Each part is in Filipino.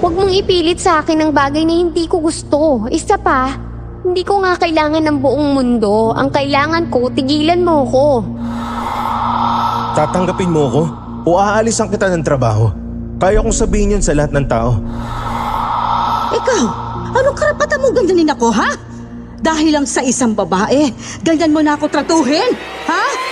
Huwag mong ipilit sa akin ang bagay na hindi ko gusto. Isa pa, hindi ko nga kailangan ng buong mundo. Ang kailangan ko, tigilan mo ko. Tatanggapin mo ko o aalisan kita ng trabaho? Kaya kong sabihin yun sa lahat ng tao. Ikaw, anong karapatan mong ganyanin ako, ha? Dahil lang sa isang babae, ganyan mo na ako tratuhin, ha?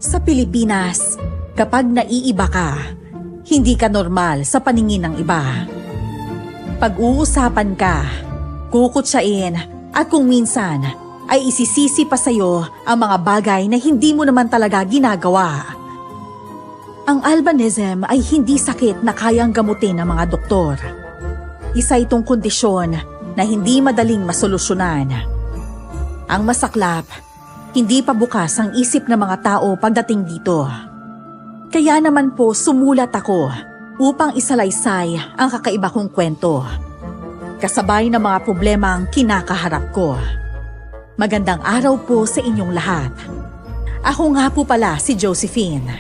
Sa Pilipinas, kapag naiiba ka, hindi ka normal sa paningin ng iba. Pag-uusapan ka, kukutsain, at kung minsan ay isisisi pa sa'yo ang mga bagay na hindi mo naman talaga ginagawa. Ang albinism ay hindi sakit na kayang gamutin ng mga doktor. Isa itong kondisyon na hindi madaling masolusyonan. Ang masaklap, hindi pa bukas ang isip ng mga tao pagdating dito. Kaya naman po sumulat ako upang isalaysay ang kakaiba kong kwento. Kasabay ng mga problemang kinakaharap ko. Magandang araw po sa inyong lahat. Ako nga po pala si Josephine.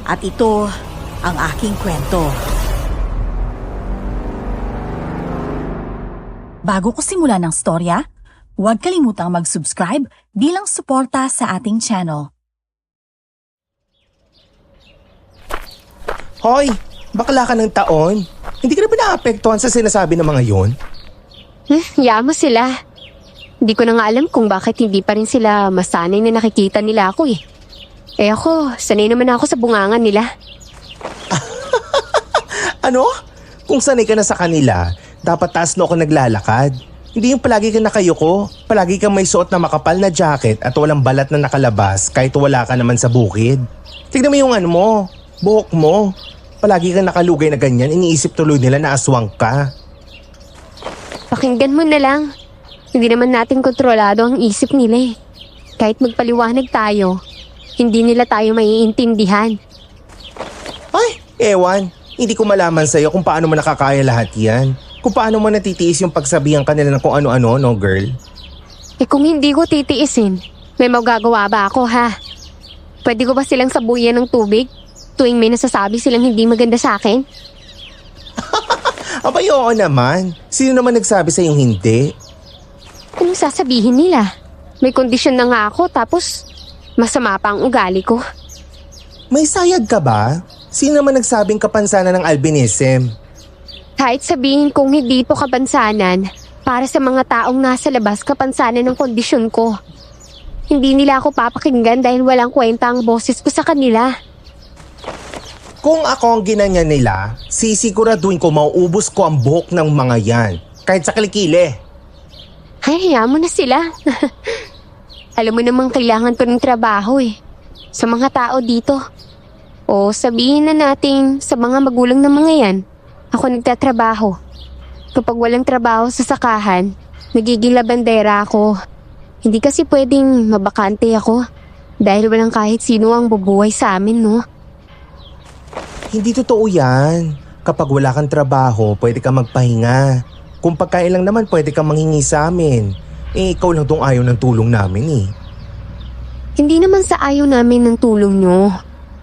At ito ang aking kwento. Bago ko simulan ng storya, huwag kalimutang mag-subscribe bilang suporta sa ating channel. Hoy, bakla ka ng taon. Hindi ka na ba naapektuhan sa sinasabi ng mga yun? Hayaan mo sila. Hindi ko na nga alam kung bakit hindi pa rin sila masanay na nakikita nila ako eh. Eh ako, sanay naman ako sa bungangan nila. Ano? Kung sanay ka na sa kanila, dapat taas na ako naglalakad. Hindi yung palagi ka nakayuko, palagi kang may suot na makapal na jacket at walang balat na nakalabas kahit wala ka naman sa bukid. Tignan mo yung ano mo, buhok mo. Palagi kang nakalugay na ganyan, iniisip tuloy nila na aswang ka. Pakinggan mo na lang. Hindi naman natin kontrolado ang isip nila eh. Kahit magpaliwanag tayo, hindi nila tayo maiintindihan. Ay, ewan. Hindi ko malaman sa'yo kung paano mo nakakaya lahat yan. Kung paano mo natitiis yung pagsabihan kanila ng kung ano-ano, no girl? Eh kung hindi ko titiisin, may magagawa ba ako ha? Pwede ko ba silang sabuyan ng tubig tuwing may nasasabi silang hindi maganda sa akin? Abay, oo naman. Sino naman nagsabi sa'yong hindi? Anong sasabihin nila? May kondisyon na nga ako tapos masama pa ang ugali ko. May sayad ka ba? Sino naman nagsabing kapansanan ng albinism? Kahit sabihin kong hindi ito kapansanan, para sa mga taong nasa labas kapansanan ng kondisyon ko. Hindi nila ako papakinggan dahil walang kwenta ang boses ko sa kanila. Kung ako ang ginanyan nila, sisiguraduhin ko mauubos ko ang buhok ng mga yan. Kahit sa kilikili. Ay, hayaan mo na sila. Alam mo namang kailangan ko ng trabaho eh. Sa mga tao dito. O sabihin na natin sa mga magulang ng mga yan, ako nagtatrabaho. Kapag walang trabaho sa sakahan, nagiging labandera ako. Hindi kasi pwedeng mabakante ako dahil walang kahit sino ang bubuhay sa amin, no? Hindi totoo yan. Kapag wala kang trabaho, pwede kang magpahinga. Kung pagkain lang naman, pwede kang manghingi sa amin. Eh, ikaw lang tong ayaw ng tulong namin eh. Hindi naman sa ayaw namin ng tulong nyo.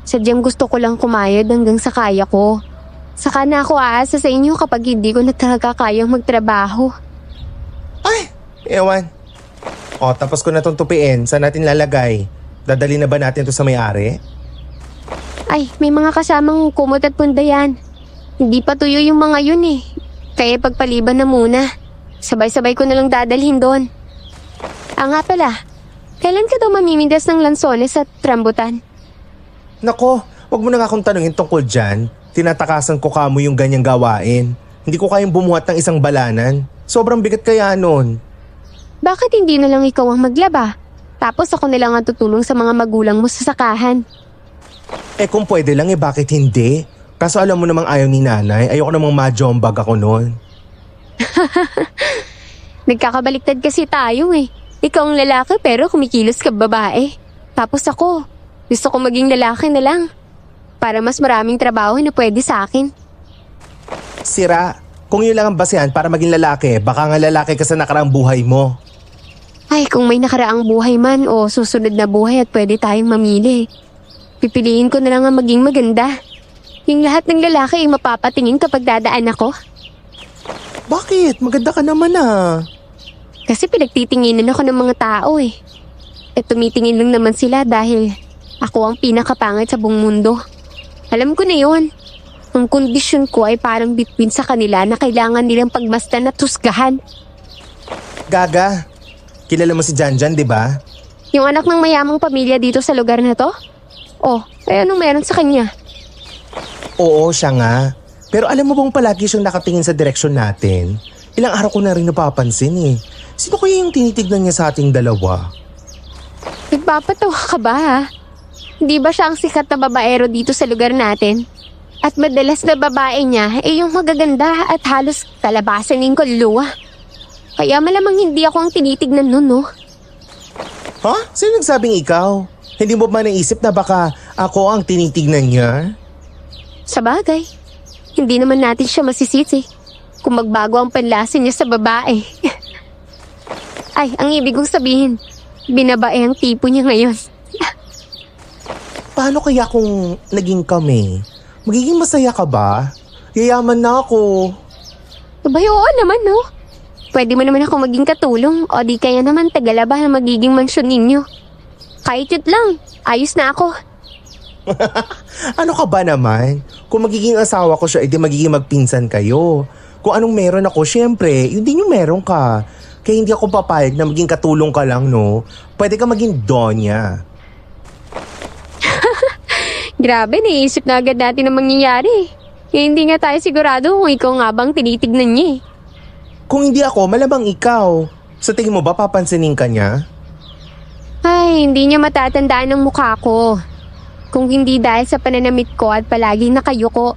Sadyang gusto ko lang kumayod hanggang sa kaya ko. Saka na ako aasa sa inyo kapag hindi ko na talaga kayang magtrabaho. Ay, ewan. O, tapos ko na itong tupiin. Saan natin lalagay? Dadali na ba natin to sa may-ari? Ay, may mga kasamang kumot at pundayan. Hindi pa tuyo yung mga yun eh. Kaya pagpaliban na muna. Sabay-sabay ko na lang dadalhin doon. Nga pala, kailan ka daw mamimindas ng lansones at rambutan? Nako, wag mo na nga akong tanungin tungkol dyan. Tinatakasan ko kamo yung ganyang gawain. Hindi ko kayang bumuhat ng isang balanan. Sobrang bigat kaya nun. Bakit hindi na lang ikaw ang maglaba? Tapos ako na lang ang tutulong sa mga magulang mo sa sakahan. Eh kung pwede lang eh bakit hindi? Kaso alam mo namang ayaw ni nanay, ayoko namang majombag ako nun. Nagkakabaliktad kasi tayo eh. Ikaw ang lalaki pero kumikilos ka babae. Tapos ako, gusto ko maging lalaki na lang. Para mas maraming trabaho na pwede sa akin. Sira, Kung yun lang ang basehan para maging lalaki, baka nga lalaki ka sa nakaraang buhay mo. Ay, kung may nakaraang buhay man o susunod na buhay at pwede tayong mamili. Pipiliin ko na lang ang maging maganda. Yung lahat ng lalaki ay mapapatingin kapag dadaan ako. Bakit? Maganda ka naman ah. Kasi pinagtitinginan ako ng mga tao eh. E tumitingin lang naman sila dahil ako ang pinakapangit sa buong mundo. Alam ko na yon. Ang kondisyon ko ay parang between sa kanila na kailangan nilang pagmasdan at husgahan. Gaga, kilala mo si Janjan, di ba? Yung anak ng mayamang pamilya dito sa lugar na to? Oh, eh anong meron sa kanya? Oo, siya nga. Pero alam mo bang palagi siyang nakatingin sa direksyon natin? Ilang araw ko na rin napapansin eh. Sino kaya yung tinitignan niya sa ating dalawa? Nagpapatawa ka ba ha? Hindi ba siya ang sikat na babaero dito sa lugar natin? At madalas na babae niya ay yung magaganda at halos kalabasan ng kaluluwa. Kaya malamang hindi ako ang tinitignan nun, no? Ha? Sino nagsabing ikaw? Hindi mo ba naisip na baka ako ang tinitignan niya? Sa bagay, hindi naman natin siya masisisi kung magbago ang panlasa niya sa babae. Ay, ang ibig kong sabihin, binabae ang tipo niya ngayon. Paano kaya kung naging kami? Magiging masaya ka ba? Yayaman na ako. Abay, oo naman, no? Pwede mo naman ako maging katulong o di kaya naman tagalaba na magiging mansyon ninyo. Kahit yun lang, ayos na ako. Ano ka ba naman? Kung magiging asawa ko siya, edi magiging magpinsan kayo. Kung anong meron ako, syempre, yun din yung meron ka. Kaya hindi ako papayag na maging katulong ka lang, no? Pwede ka maging donya. Grabe, naisip na agad natin ang mangyayari. Kaya hindi nga tayo sigurado kung ikaw nga bang tinitignan niya eh. Kung hindi ako, malamang ikaw. Sa tingin mo ba papansinin ka niya? Ay, hindi niya matatandaan ang mukha ko. Kung hindi dahil sa pananamit ko at palaging nakayuko,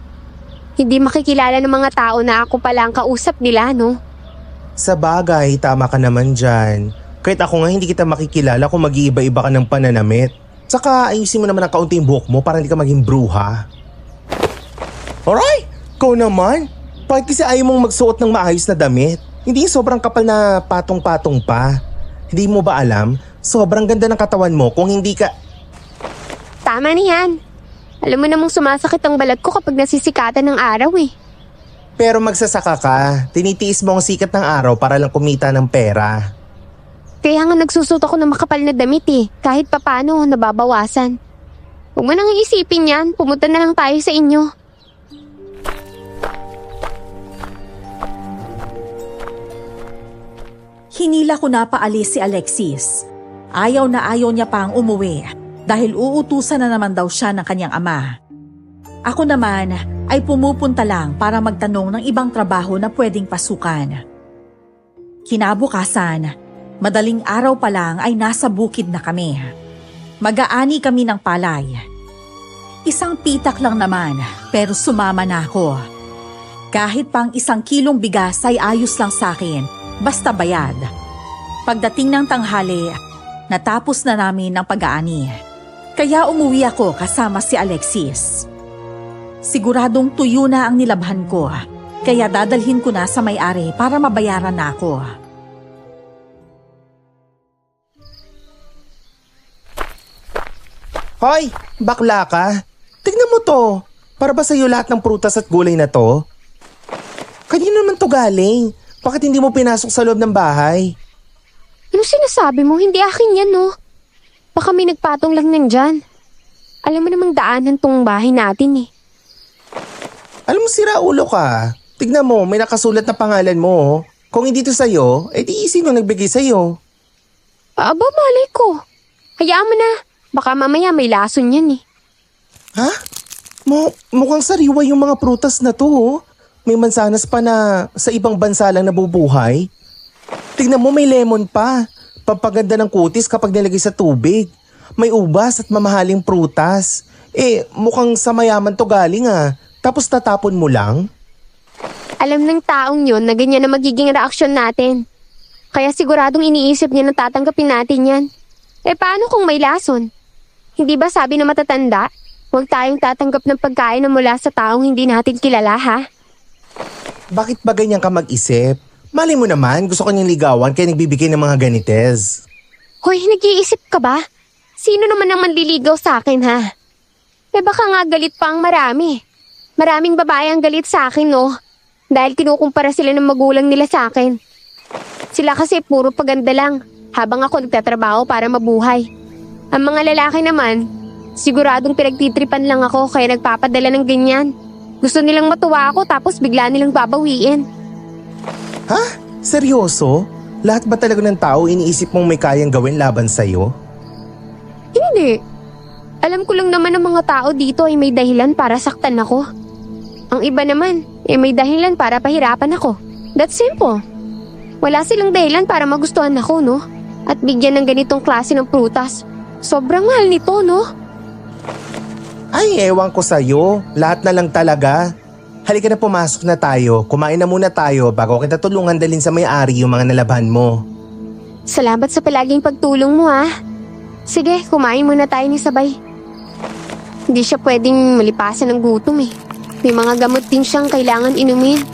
hindi makikilala ng mga tao na ako pala ang kausap nila, no? Sa bagay, tama ka naman dyan. Kahit ako nga hindi kita makikilala kung mag-iiba-iba ka ng pananamit. Saka ayusin mo naman ang kaunting buhok mo para hindi ka maging bruha. Alright, ikaw naman. Bakit kasi ayaw mong magsuot ng maayos na damit? Hindi yung sobrang kapal na patong-patong pa. Hindi mo ba alam? Sobrang ganda ng katawan mo kung hindi ka... Tama na yan. Alam mo namang sumasakit ang balat ko kapag nasisikatan ng araw eh. Pero magsasaka ka. Tinitiis mo ang sikat ng araw para lang kumita ng pera. Kaya nga nagsusot ako ng makapal na damit eh. Kahit papano, nababawasan. Huwag mo nang iisipin yan. Pumunta na lang tayo sa inyo. Hinila ko na paalis si Alexis. Ayaw na ayaw niya pang umuwi dahil uutusan na naman daw siya ng kanyang ama. Ako naman ay pumupunta lang para magtanong ng ibang trabaho na pwedeng pasukan. Kinabukasan, madaling araw pa lang ay nasa bukid na kami. Mag-aani kami ng palay. Isang pitak lang naman pero sumama na ako. Kahit pang 1 kilong bigas ay ayos lang sa akin, basta bayad. Pagdating ng tanghali, natapos na namin ang pag-aani. Kaya umuwi ako kasama si Alexis. Siguradong tuyo na ang nilabhan ko, kaya dadalhin ko na sa may-ari para mabayaran na ako. Hoy, bakla ka. Tignan mo to. Para ba sa'yo lahat ng prutas at gulay na to? Kanino naman to galing? Bakit hindi mo pinasok sa loob ng bahay? Ano sinasabi mo? Hindi akin yan, no? Baka may nagpatong lang nandyan. Alam mo namang daanan tong bahay natin eh. Alam mo, sira ulo ka. Tignan mo, may nakasulat na pangalan mo. Kung hindi to sa'yo, edi sino nagbigay sa'yo? Aba, malay ko. Hayaan mo na. Baka mamaya may lason yan eh. Ha? Mukhang sariwa yung mga prutas na to. Oh. May mansanas pa na sa ibang bansa lang nabubuhay. Tignan mo, may lemon pa. Pampaganda ng kutis kapag nilagay sa tubig. May ubas at mamahaling prutas. Mukhang sa mayaman to galing ah. Tapos tatapon mo lang? Alam ng taong yun na ganyan na magiging reaksyon natin. Kaya siguradong iniisip niya na tatanggapin natin yan. Paano kung may lason? Hindi ba sabi na matatanda? Huwag tayong tatanggap ng pagkain na mula sa taong hindi natin kilala, ha? Bakit ba ganyan ka mag-isip? Mali mo naman, gusto ko niyang ligawan kaya nagbibigay ng mga ganites. Hoy, nag-iisip ka ba? Sino naman ang manliligaw sa akin, ha? Eh baka nga galit pa ang marami. Maraming babae ang galit sa akin, no? Dahil kinukumpara sila ng magulang nila sa akin. Sila kasi puro paganda lang, habang ako nagtatrabaho para mabuhay. Ang mga lalaki naman, siguradong pinagtitripan lang ako kaya nagpapadala ng ganyan. Gusto nilang matuwa ako tapos bigla nilang babawiin. Ha? Seryoso? Lahat ba talaga ng tao iniisip mong may kayang gawin laban sa'yo? Hindi. Alam ko lang naman ng mga tao dito ay may dahilan para saktan ako. Ang iba naman, may dahilan para pahirapan ako. That's simple. Wala silang dahilan para magustuhan ako, no? At bigyan ng ganitong klase ng prutas. Sobrang mahal nito, no? Ay, ewan ko sa'yo. Lahat na lang talaga. Halika na, pumasok na tayo. Kumain na muna tayo bago kita tulungan dalhin sa may-ari yung mga nalaban mo. Salamat sa palaging pagtulong mo, ha? Sige, kumain muna tayo ni Sabay. Hindi siya pwedeng malipasan ng gutom, eh. May mga gamot din siyang kailangan inumin.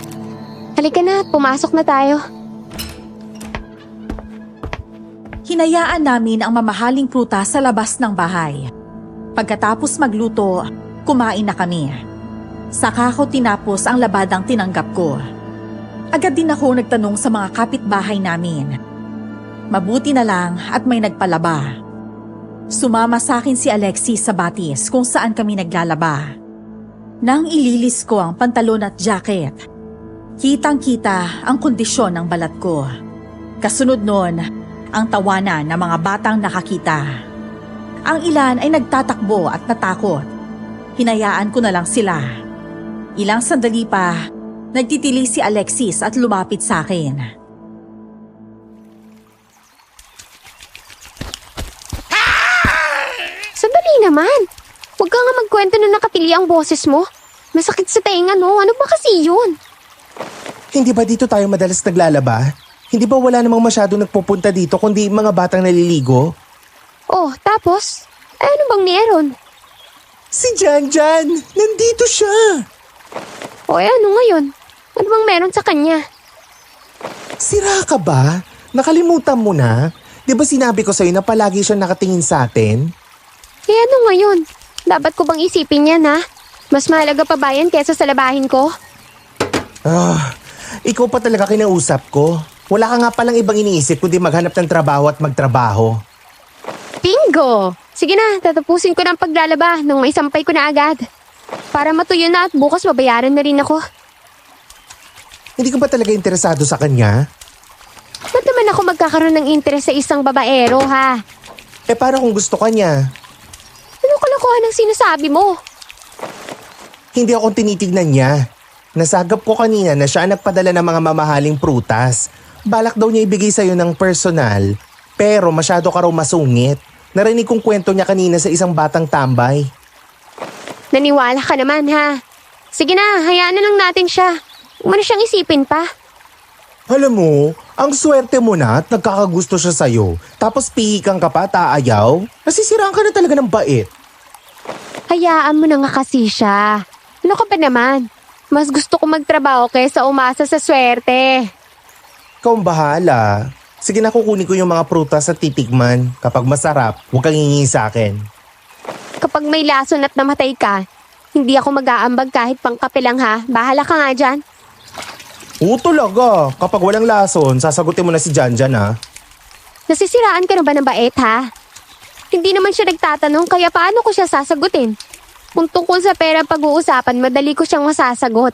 Halika na, pumasok na tayo. Hinayaan namin ang mamahaling prutas sa labas ng bahay. Pagkatapos magluto, kumain na kami. Saka ko tinapos ang labadang tinanggap ko. Agad din ako nagtanong sa mga kapitbahay namin. Mabuti na lang at may nagpalaba. Sumama sa akin si Alexis sa batis kung saan kami naglalaba. Nang ililis ko ang pantalon at jacket, kitang-kita ang kondisyon ng balat ko. Kasunod nun, ang tawanan ng mga batang nakakita. Ang ilan ay nagtatakbo at natakot. Hinayaan ko na lang sila. Ilang sandali pa, nagtitili si Alexis at lumapit sa akin. Sandali naman. Huwag ka nga magkwento na nakatili ang boses mo. Masakit sa tenga, no? Ano ba kasi yun? Hindi ba dito tayo madalas naglalaba? Hindi ba wala namang masyado nagpupunta dito kundi mga batang naliligo? Oh, tapos? Ay, ano bang meron? Si Janjan! Nandito siya! O ano ngayon? Ano bang meron sa kanya? Sira ka ba? Nakalimutan mo na? Di ba sinabi ko sa'yo na palagi siya nakatingin sa atin? Eh ano ngayon? Dapat ko bang isipin yan, ha? Mas mahalaga pa ba yan kesa sa labahin ko? Ikaw pa talaga kinausap ko. Wala ka nga palang ibang iniisip kundi maghanap ng trabaho at magtrabaho. Bingo! Sige na, tatapusin ko ng paglalaba nang maisampay ko na agad. Para matuyo na at bukas mabayaran na rin ako. Hindi ka ba talaga interesado sa kanya? Ba't naman ako magkakaroon ng interes sa isang babaero, ha? Eh paano kung gusto ka niya? Ano kalokohan ang sinasabi mo? Hindi ako tinitignan niya. Nasagap ko kanina na siya ang nagpadala ng mga mamahaling prutas. Balak daw niya ibigay sa'yo ng personal, pero masyado ka raw masungit. Narinig kong kwento niya kanina sa isang batang tambay. Naniwala ka naman, ha? Sige na, hayaan na lang natin siya. Huwag mo na siyang isipin pa. Alam mo, ang swerte mo na at nagkakagusto siya sa'yo. Tapos pihikang ka pa, taayaw. Nasisiraan ka na talaga ng bait. Hayaan mo na nga kasi siya. Ano ka ba naman? Mas gusto ko magtrabaho kaysa umasa sa swerte. Ikaw ang bahala. Sige na, kukunin ko yung mga prutas at titikman. Kapag masarap, huwag kang hingi sa akin. Kapag may lason at namatay ka, hindi ako mag-aambag kahit pangkape lang, ha? Bahala ka nga dyan. Oo talaga. Kapag walang lason, sasagutin mo na si Janjan, ha? Nasisiraan ka na ba ng bait, ha? Hindi naman siya nagtatanong kaya paano ko siya sasagutin? Kung tungkol sa pera pag-uusapan, madali ko siyang masasagot.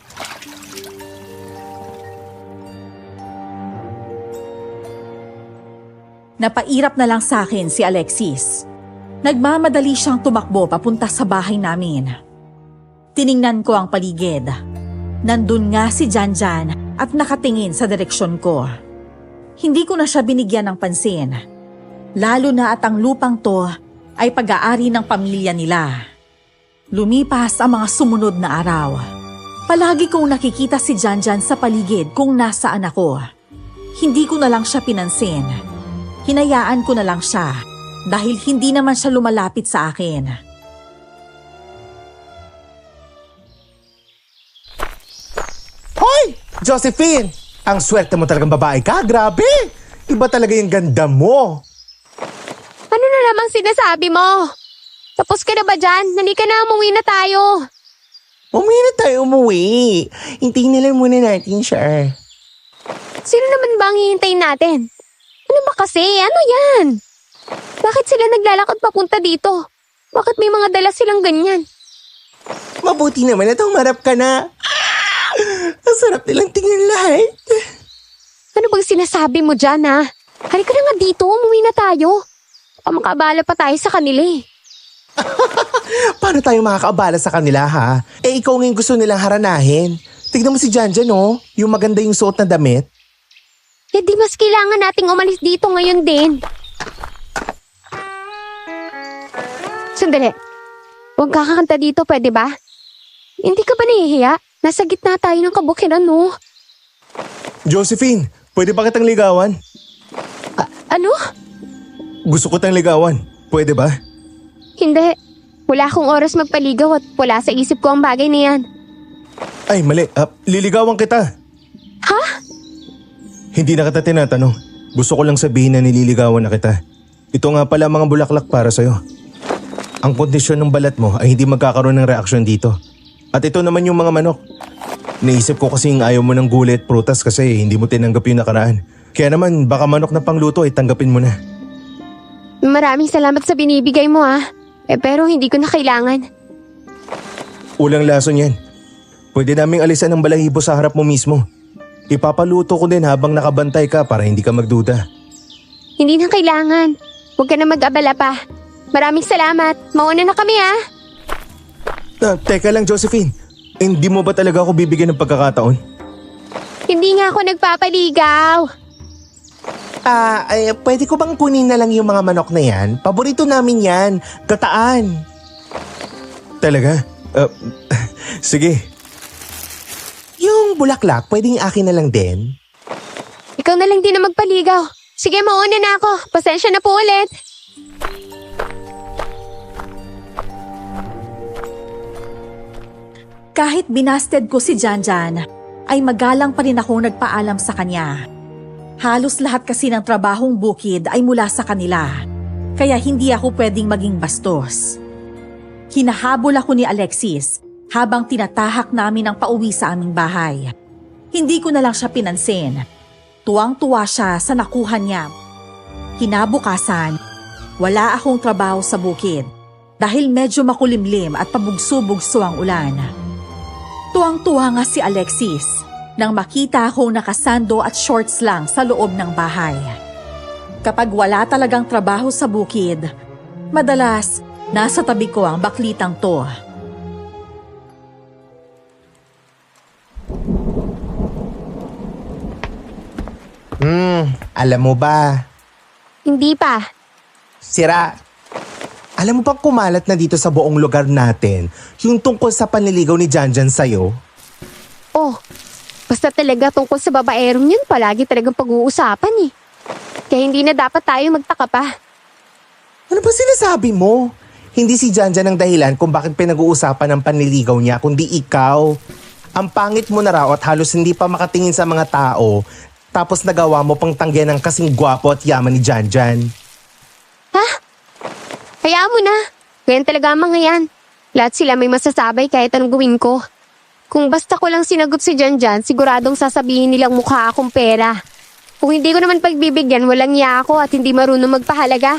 Napairap na lang sa akin si Alexis. Nagmamadali siyang tumakbo papunta sa bahay namin. Tiningnan ko ang paligid. Nandun nga si Janjan at nakatingin sa direksyon ko. Hindi ko na siya binigyan ng pansin. Lalo na at ang lupang to ay pag-aari ng pamilya nila. Lumipas ang mga sumunod na araw. Palagi kong nakikita si Janjan sa paligid kung nasaan ako. Hindi ko na lang siya pinansin. Hinayaan ko na lang siya dahil hindi naman siya lumalapit sa akin. Hoy! Josephine! Ang swerte mo talagang babae ka, grabe! Iba talaga yung ganda mo. Ano na namang sinasabi mo? Tapos ka na ba dyan? Halika na, umuwi na tayo. Umuwi na tayo umuwi. Hintayin na lang muna natin siya. Sino naman ba ang hihintayin natin? Ano ba kasi? Ano yan? Bakit sila naglalakad papunta dito? Bakit may mga dala silang ganyan? Mabuti naman at humarap ka na. Ang sarap nilang tingnan lahat. Ano bang sinasabi mo dyan, ha? Halika na nga dito, umuwi na tayo. Baka makaabala pa tayo sa kanila eh. Paano tayo makakaabala sa kanila ha? Ikaw ngayon gusto nilang haranahin. Tignan mo si Janjan oh, yung maganda yung suot na damit. Eh di mas kailangan nating umalis dito ngayon din. Sandali. Huwag kakakanta dito, pwede ba? Hindi ka ba nahihiya? Nasa gitna tayo ng kabukiran, no? Josephine, pwede ba kitang ligawan? Ano? Gusto ko tang ligawan. Pwede ba? Hindi. Wala akong oras magpaligaw at wala sa isip ko ang bagay na yan. Ay, mali. Liligawan kita. Ha? Hindi na kita tinatanong. Gusto ko lang sabihin na nililigawan na kita. Ito nga pala mga bulaklak para sa'yo. Ang kondisyon ng balat mo ay hindi magkakaroon ng reaksyon dito. At ito naman yung mga manok. Naisip ko kasing ayaw mo ng gulay at prutas kasi hindi mo tinanggap yung nakaraan. Kaya naman baka manok na pangluto ay tanggapin mo na. Maraming salamat sa binibigay mo, ha? Pero hindi ko na kailangan. Ulang lason yan. Pwede naming alisan ng balahibo sa harap mo mismo. Ipapaluto ko din habang nakabantay ka para hindi ka magduda. Hindi na kailangan. Huwag ka na mag-abala pa. Maraming salamat. Mauna na kami, ha? Teka lang Josephine. Hindi mo ba talaga ako bibigyan ng pagkakataon? Hindi nga ako nagpapaligaw. Pwede ko bang kunin na lang yung mga manok na yan? Paborito namin yan. Gataan. Talaga? Sige. Yung bulaklak, pwedeng akin na lang din? Ikaw na lang din na magpaligaw. Sige, mauna na ako. Pasensya na po ulit. Kahit binasted ko si Janjan, ay magalang pa rin akong nagpaalam sa kanya. Halos lahat kasi ng trabahong bukid ay mula sa kanila, kaya hindi ako pwedeng maging bastos. Hinahabol ako ni Alexis habang tinatahak namin ang pauwi sa aming bahay. Hindi ko na lang siya pinansin. Tuwang-tuwa siya sa nakuha niya. Kinabukasan, wala akong trabaho sa bukid dahil medyo makulimlim at pabugso-bugso ang ulan. Tuwang-tuwa nga si Alexis nang makita akong nakasando at shorts lang sa loob ng bahay. Kapag wala talagang trabaho sa bukid, madalas nasa tabi ko ang baklitang to. Alam mo ba? Hindi pa. Sira. Alam mo bang kumalat na dito sa buong lugar natin yung tungkol sa panliligaw ni Janjan sa'yo? Oh, basta talaga tungkol sa babaerong yun, palagi talagang pag-uusapan eh. Kaya hindi na dapat tayo magtaka pa. Ano ba sinasabi mo? Hindi si Janjan ang dahilan kung bakit pinag-uusapan ng panliligaw niya, kundi ikaw. Ang pangit mo na raw at halos hindi pa makatingin sa mga tao, tapos nagawa mo pang tanggihan ng kasing gwapo at yaman ni Janjan. Ha? Hayaan mo na. Ganyan talaga ang mga yan. Lahat sila may masasabay kahit anong gawin ko. Kung basta ko lang sinagot si Janjan, siguradong sasabihin nilang mukha akong pera. Kung hindi ko naman pagbibigyan, walang iya ako at hindi marunong magpahalaga.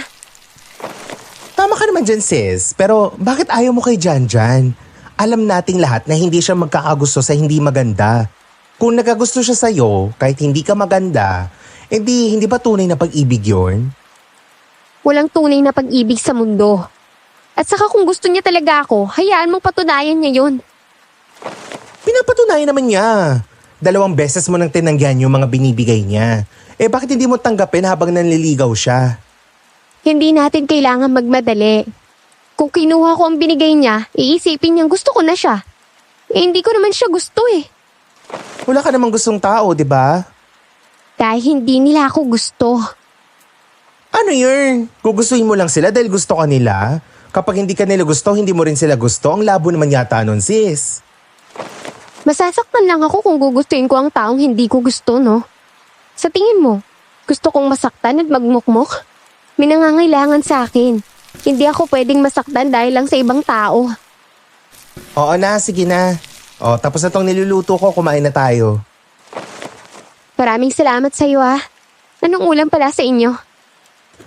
Tama ka naman dyan sis, pero bakit ayaw mo kay Janjan? Alam nating lahat na hindi siya magkakagusto sa hindi maganda. Kung nagagusto siya sa'yo, kahit hindi ka maganda, hindi ba tunay na pag-ibig yun? Walang tunay na pag-ibig sa mundo. At saka kung gusto niya talaga ako, hayaan mong patunayan niya yun. Pinapatunayan naman niya. 2 beses mo nang tinanggihan yung mga binibigay niya. Bakit hindi mo tanggapin habang nanliligaw siya? Hindi natin kailangan magmadali. Kung kinuha ko ang binigay niya, iisipin niyang gusto ko na siya. Hindi ko naman siya gusto eh. Wala ka namang gustong tao, di ba? Dahil hindi nila ako gusto. Ano yun? Gugustuhin mo lang sila dahil gusto ka nila? Kapag hindi ka nila gusto, hindi mo rin sila gusto. Ang labo naman yata nun, sis. Masasaktan lang ako kung gugustuhin ko ang taong hindi ko gusto, no? Sa tingin mo, gusto kong masaktan at magmukmok? May nangangailangan sa akin. Hindi ako pwedeng masaktan dahil lang sa ibang tao. Oo na, sige na. O, tapos na tong niluluto ko, kumain na tayo. Maraming salamat sa iyo, ah. Anong ulam pala sa inyo?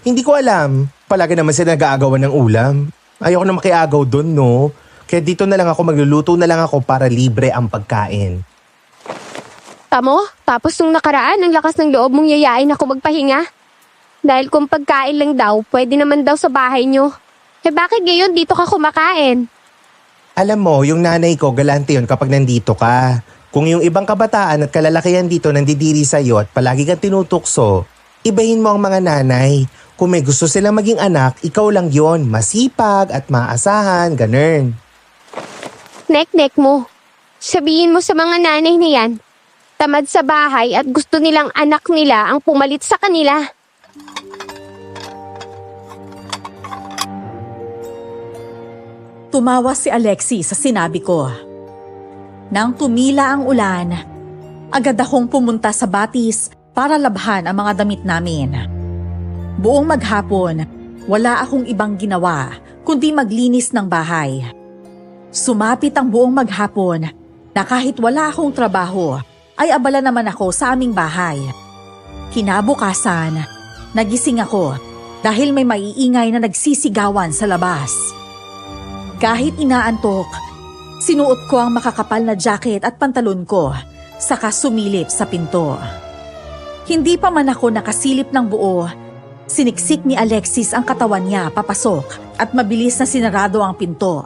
Hindi ko alam. Palagi naman sila nag-aagawan ng ulam. Ayoko na makiagaw dun, no? Kaya dito na lang ako, magluluto na lang ako para libre ang pagkain. Tamo, tapos nung nakaraan, ang lakas ng loob mong yayain ako magpahinga. Dahil kung pagkain lang daw, pwede naman daw sa bahay nyo. Eh bakit ngayon dito ka kumakain? Alam mo, yung nanay ko, galante yun kapag nandito ka. Kung yung ibang kabataan at kalalakihan dito nandidiri sa'yo at palagi kang tinutukso, ibahin mo ang mga nanay. Kung may gusto silang maging anak, ikaw lang yon, masipag at maasahan, ganun. Nek-nek mo. Sabihin mo sa mga nanay na yan, tamad sa bahay at gusto nilang anak nila ang pumalit sa kanila. Tumawa si Alexis sa sinabi ko. Nang tumila ang ulan, agad akong pumunta sa batis para labhan ang mga damit namin. Buong maghapon, wala akong ibang ginawa kundi maglinis ng bahay. Sumapit ang buong maghapon na kahit wala akong trabaho, ay abala naman ako sa aming bahay. Kinabukasan, nagising ako dahil may maiingay na nagsisigawan sa labas. Kahit inaantok, sinuot ko ang makakapal na jacket at pantalon ko, saka sumilip sa pinto. Hindi pa man ako nakasilip ng buo, siniksik ni Alexis ang katawan niya papasok at mabilis na sinarado ang pinto.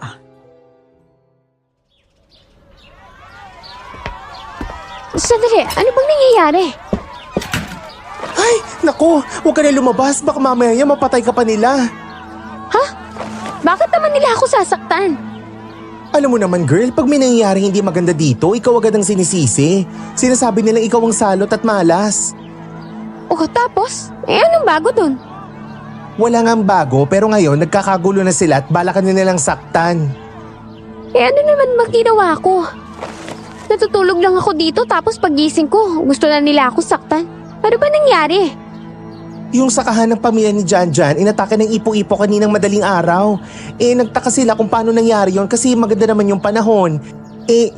Sandali, ano bang nangyayari? Ay, naku, huwag ka na lumabas, baka mamaya mapatay ka pa nila. Ha? Bakit naman nila ako sasaktan? Alam mo naman girl, pag may nangyayari hindi maganda dito, ikaw agad ang sinisisi. Sinasabi nilang ikaw ang salot at malas. Oh, tapos? Anong bago dun? Wala ngang bago pero ngayon nagkakagulo na sila at bala ka na nilang saktan. Ano naman maginawa ko? Natutulog lang ako dito tapos pagising ko, gusto na nila ako saktan. Ano ba nangyari? Yung sakahan ng pamilya ni Janjan, inatake ng ipo-ipo kaninang madaling araw. Nagtaka sila kung paano nangyari yon kasi maganda naman yung panahon.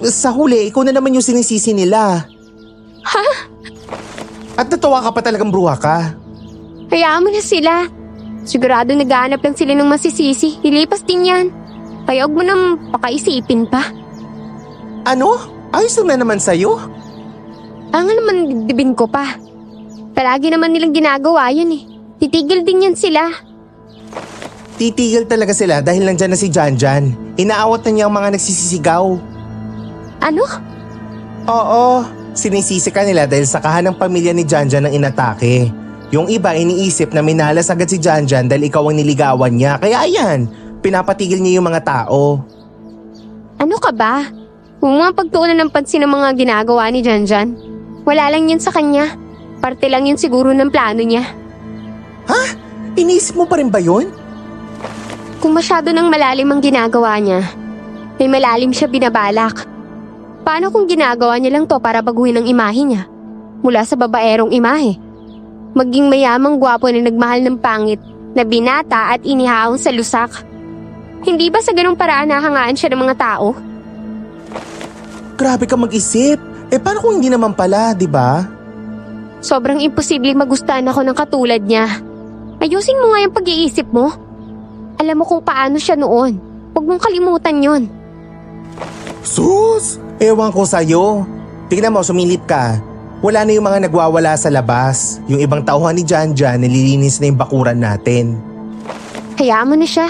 Sa huli, ikaw na naman yung sinisisi nila. Ha? At natuwa ka pa talagang bruha ka. Hayaan mo na sila. Sigurado naghahanap lang sila ng masisisi. Ilipas din yan. Kaya huwag mo nang pakaisipin pa. Ano? Ayos lang na naman sa'yo. Ang naman dibin ko pa. Palagi naman nilang ginagawa yun eh. Titigil din yan sila. Titigil talaga sila dahil nandyan na si Janjan. Inaawat na niya ang mga nagsisisigaw. Ano? Oo, sinisisi ka nila dahil sakahan ng pamilya ni Janjan ang inatake. Yung iba iniisip na minalas agad si Janjan dahil ikaw ang niligawan niya. Kaya ayan, pinapatigil niya yung mga tao. Ano ka ba? Huwag mga pagtuunan ng pansin ng mga ginagawa ni Janjan. Wala lang yun sa kanya. Parte lang yun siguro ng plano niya. Ha? Iniisip mo pa rin ba yun? Kung masyado nang malalim ang ginagawa niya, may malalim siya binabalak. Paano kung ginagawa niya lang to para baguhin ang imahe niya? Mula sa babaerong imahe. Maging mayamang gwapo na nagmahal ng pangit, na binata at inihaon sa lusak. Hindi ba sa ganung paraan nahangaan siya ng mga tao? Grabe ka mag-isip. Paano kung hindi naman pala, di ba? Sobrang imposibleng magustuhan ako ng katulad niya. Ayusin mo nga yung pag-iisip mo. Alam mo kung paano siya noon. Huwag mong kalimutan yon. Sus! Ewan ko sa'yo. Tingnan mo, sumilip ka. Wala na yung mga nagwawala sa labas. Yung ibang tauhan ni Janjan, nililinis na yung bakuran natin. Hayaan mo na siya.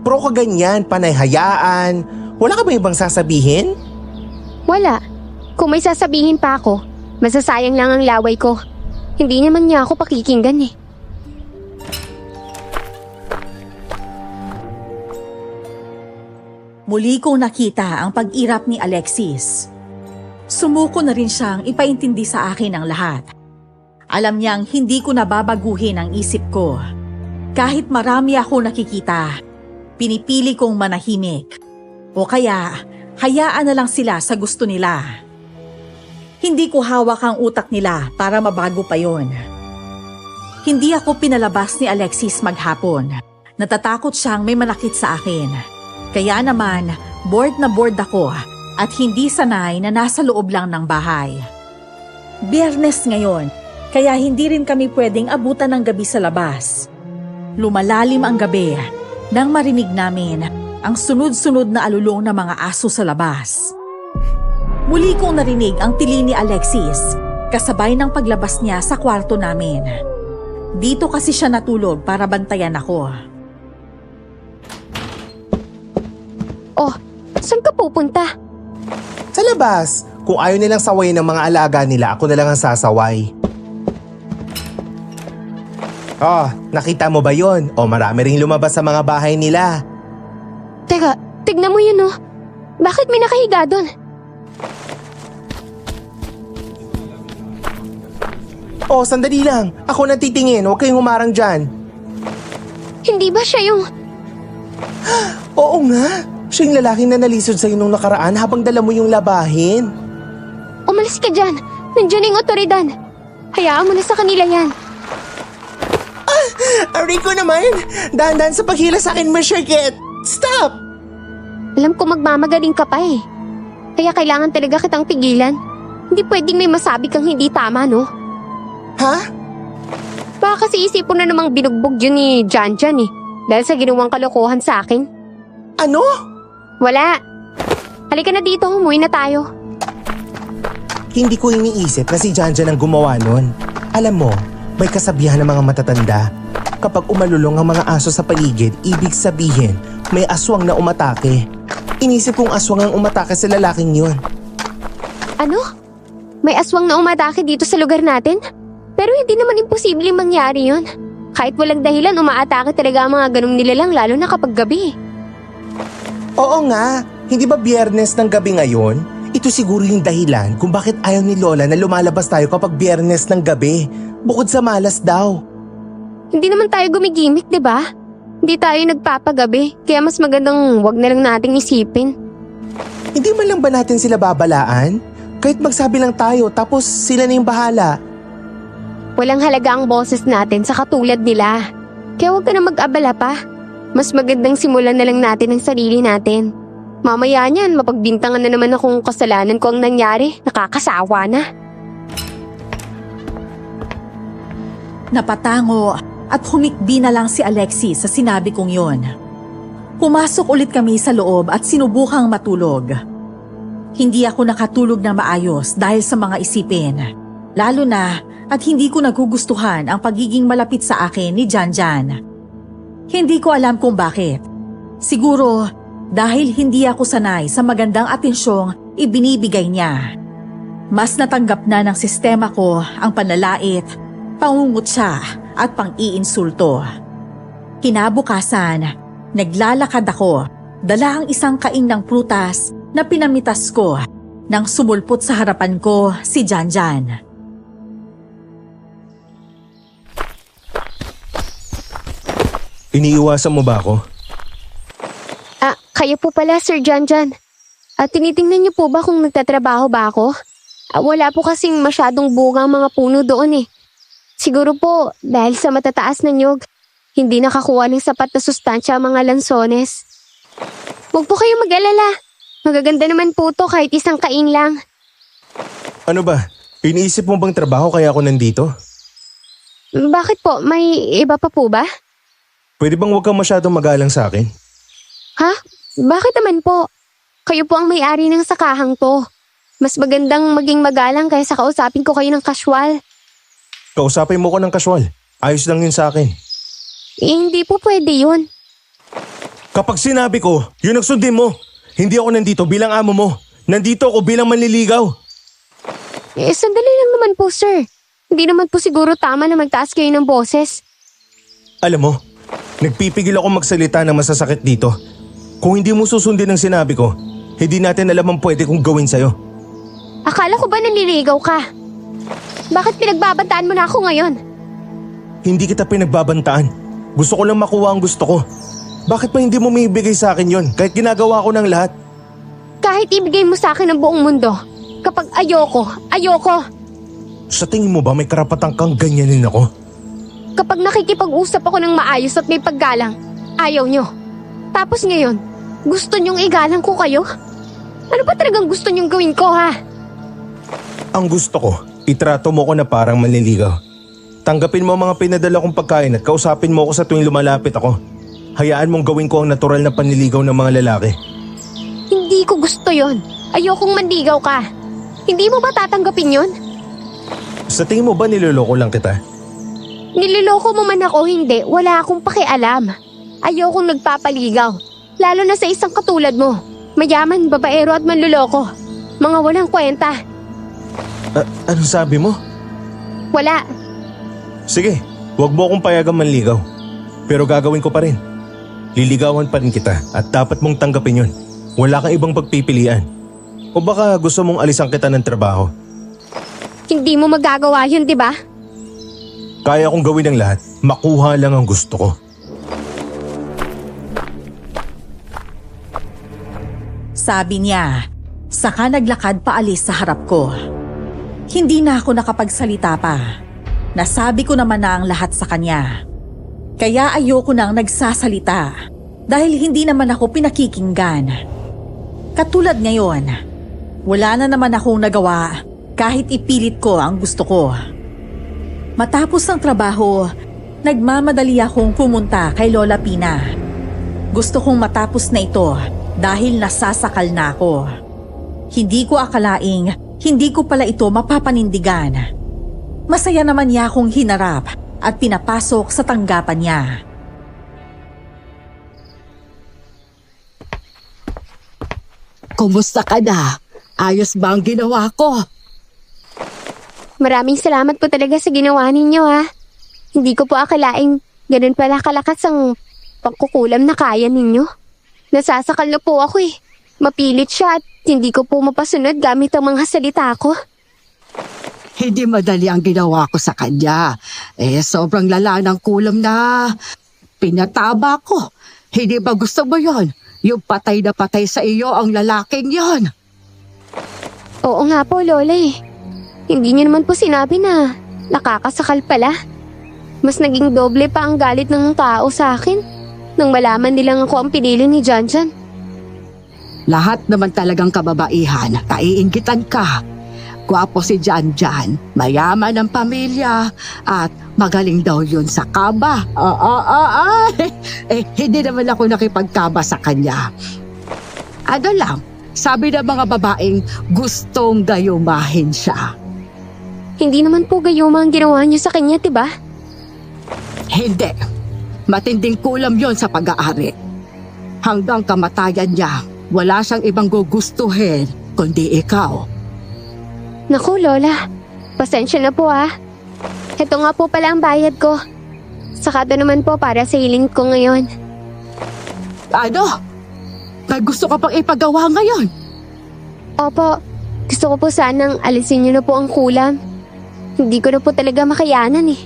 Pro ka ganyan, panay hayaan. Wala ka ba ibang sasabihin? Wala. Kung may sasabihin pa ako, masasayang lang ang laway ko. Hindi naman niya ako pakikinggan eh. Muli kong nakita ang pag-irap ni Alexis. Sumuko na rin siyang ipaintindi sa akin ang lahat. Alam niyang hindi ko nababaguhin ang isip ko. Kahit marami ako nakikita, pinipili kong manahimik. O kaya, hayaan na lang sila sa gusto nila. Hindi ko hawak ang utak nila para mabago pa yon. Hindi ako pinalabas ni Alexis maghapon. Natatakot siyang may manakit sa akin. Kaya naman, bored na bored ako at hindi sanay na nasa loob lang ng bahay. Biyernes ngayon, kaya hindi rin kami pwedeng abutan ng gabi sa labas. Lumalalim ang gabi nang marinig namin ang sunod-sunod na alulong ng mga aso sa labas. Muli kong narinig ang tili ni Alexis, kasabay ng paglabas niya sa kwarto namin. Dito kasi siya natulog para bantayan ako. Oh, saan ka pupunta? Sa labas, kung ayaw nilang sawayin ng mga alaga nila, ako na lang ang sasaway. Oh, nakita mo ba yon? O marami ring lumabas sa mga bahay nila. Teka, tignan mo yun oh. Bakit may nakahiga doon? Oh, sandali lang. Ako na titingin. Huwag kayong humarang dyan. Hindi ba siya yung... Oo nga. Siya yung lalaking na nalisod sa'yo nung nakaraan habang dala mo yung labahin. Umalis ka dyan. Nandiyan yung otoridad. Hayaan mo na sa kanila yan. Aray ko naman! Dahan-dahan sa paghila sa akin, Marsheket! Stop! Alam ko magmamagaling ka pa eh. Kaya kailangan talaga kitang pigilan. Hindi pwedeng may masabi kang hindi tama, no? Ha? Baka kasi isipon na namang binugbog yun ni Janjan eh. Dahil sa ginawang kalokohan sa akin. Ano? Wala. Halika na dito, umuwi na tayo. Hindi ko iniisip na si Janjan ang gumawa nun. Alam mo, may kasabihan ng mga matatanda. Kapag umalulong ang mga aso sa paligid, ibig sabihin, may aswang na umatake. Inisip kong aswang ang umatake sa lalaking yun. Ano? May aswang na umatake dito sa lugar natin? Pero hindi naman imposibleng mangyari yun. Kahit walang dahilan, umaatake talaga ang mga ganong nilalang lalo na kapag gabi. Oo nga, hindi ba Biyernes ng gabi ngayon? Ito siguro yung dahilan kung bakit ayaw ni Lola na lumalabas tayo kapag Biyernes ng gabi. Bukod sa malas daw. Hindi naman tayo gumigimik, di ba? Hindi tayo nagpapagabi, kaya mas magandang wag na lang nating isipin. Hindi man lang ba natin sila babalaan? Kahit magsabi lang tayo tapos sila na yung bahala. Walang halaga ang boses natin sa katulad nila. Kaya huwag ka na mag-abala pa. Mas magandang simulan na lang natin ang sarili natin. Mamaya niyan, mapagbintangan na naman akong kasalanan ko ang nangyari. Nakakasawa na. Napatango at humikbi na lang si Alexis sa sinabi kong yon. Pumasok ulit kami sa loob at sinubukang matulog. Hindi ako nakatulog na maayos dahil sa mga isipin. Lalo na at hindi ko nagugustuhan ang pagiging malapit sa akin ni Janjan. Hindi ko alam kung bakit. Siguro dahil hindi ako sanay sa magandang atensyong ibinibigay niya. Mas natanggap na ng sistema ko ang panlalait, pangungutya at pang-iinsulto. Kinabukasan, naglalakad ako, dala ang isang kaing ng prutas na pinamitas ko nang sumulpot sa harapan ko si Janjan. Iniiwasan mo ba ako? Kayo po pala, Sir Janjan. Tinitingnan niyo po ba kung nagtatrabaho ba ako? Wala po kasing masyadong bunga ang mga puno doon eh. Siguro po, dahil sa matataas na niyog, hindi nakakuha ng sapat na sustansya ang mga lansones. Huwag po kayong mag-alala. Magaganda naman po to kahit isang kain lang. Ano ba? Iniisip mo bang trabaho kaya ako nandito? Bakit po? May iba pa po ba? Pwede bang huwag kang masyadong magalang sa akin? Ha? Bakit naman po? Kayo po ang may-ari ng sakahang to. Mas magandang maging magalang kaysa kausapin ko kayo ng casual. Kausapin mo ko ng casual. Ayos lang yun sa akin. Hindi po pwede yun. Kapag sinabi ko, yun ang sundin mo. Hindi ako nandito bilang amo mo. Nandito ako bilang manliligaw. Sandali lang naman po, sir. Hindi naman po siguro tama na magtaas kayo ng boses. Alam mo, nagpipigil ako magsalita ng masasakit dito. Kung hindi mo susundin ang sinabi ko, hindi natin alam ang pwede kong gawin sa'yo. Akala ko ba nanliligaw ka? Bakit pinagbabantaan mo na ako ngayon? Hindi kita pinagbabantaan. Gusto ko lang makuha ang gusto ko. Bakit pa hindi mo maibigay sa akin yon kahit ginagawa ko ng lahat? Kahit Kahit ibigay mo sa akin ang buong mundo. Kapag ayoko. Sa tingin mo ba may karapatan kang ganyanin ako? Kapag nakikipag-usap ako ng maayos at may paggalang, ayaw nyo. Tapos ngayon, gusto nyong igalang ko kayo? Ano ba talagang gusto nyong gawin ko, ha? Ang gusto ko, itrato mo ko na parang manliligaw. Tanggapin mo ang mga pinadala kong pagkain at kausapin mo ako sa tuwing lumalapit ako. Hayaan mong gawin ko ang natural na panliligaw ng mga lalaki. Hindi ko gusto yon. Ayokong manligaw ka. Hindi mo ba tatanggapin yon? Sa tingin mo ba niloloko lang kita? Niloloko mo man ako, hindi. Wala akong pakialam. Ayokong nagpapaligaw. Lalo na sa isang katulad mo. Mayaman, babaero at manloloko. Mga walang kwenta. Anong sabi mo? Wala. Sige, huwag mo akong payagang manligaw. Pero gagawin ko pa rin. Liligawan pa rin kita at dapat mong tanggapin yun. Wala kang ibang pagpipilian. O baka gusto mong alisan kita ng trabaho. Hindi mo magagawa yun, di ba? Kaya kong gawin ang lahat, makuha lang ang gusto ko. Sabi niya, saka naglakad paalis sa harap ko. Hindi na ako nakapagsalita pa. Nasabi ko naman na ang lahat sa kanya. Kaya ayoko nang nagsasalita dahil hindi naman ako pinakikinggan. Katulad ngayon, wala na naman akong nagawa kahit ipilit ko ang gusto ko. Matapos ang trabaho, nagmamadali akong pumunta kay Lola Pina. Gusto kong matapos na ito dahil nasasakal na ako. Hindi ko akalaing hindi ko pala ito mapapanindigan. Masaya naman niya akong hinarap at pinapasok sa tanggapan niya. Kumusta ka na? Ayos ba ang ginawa ko? Maraming salamat po talaga sa ginawa ninyo, ha. Hindi ko po akalaing ganun pala kalakas ang pangkukulam na kaya ninyo. Nasasakal na po ako eh. Mapilit siya at hindi ko po mapasunod gamit ang mga salita ko. Hindi madali ang ginawa ko sa kanya. Sobrang lala ng kulam na pinataba ko. Hindi ba gusto mo yon? Yung patay na patay sa iyo ang lalaking yon. Oo nga po, Lola eh. Hindi niyo naman po sinabi na nakakasakal pala. Mas naging doble pa ang galit ng tao sa akin nang malaman nilang ako ang pinili ni Janjan. Lahat naman talagang kababaihan, kaiinggitan ka. Gwapo si Janjan, mayaman ang pamilya, at magaling daw yun sa kaba. Hindi naman ako nakipagkaba sa kanya. Ano lang, sabi ng mga babaeng gustong gayumahin siya. Hindi naman po gayuma ang ginawa niyo sa kanya, diba? Hindi. Matinding kulam yon sa pag-aari. Hanggang kamatayan niya, wala siyang ibang gugustuhin kundi ikaw. Naku, Lola. Pasensya na po, ha. Ito nga po pala ang bayad ko. Sakado naman po para sa hiling ko ngayon. Ano? May gusto ka pang ipagawa ngayon? Opo, gusto ko po sanang alisin niyo na po ang kulam. Hindi ko na po talaga makayanan eh.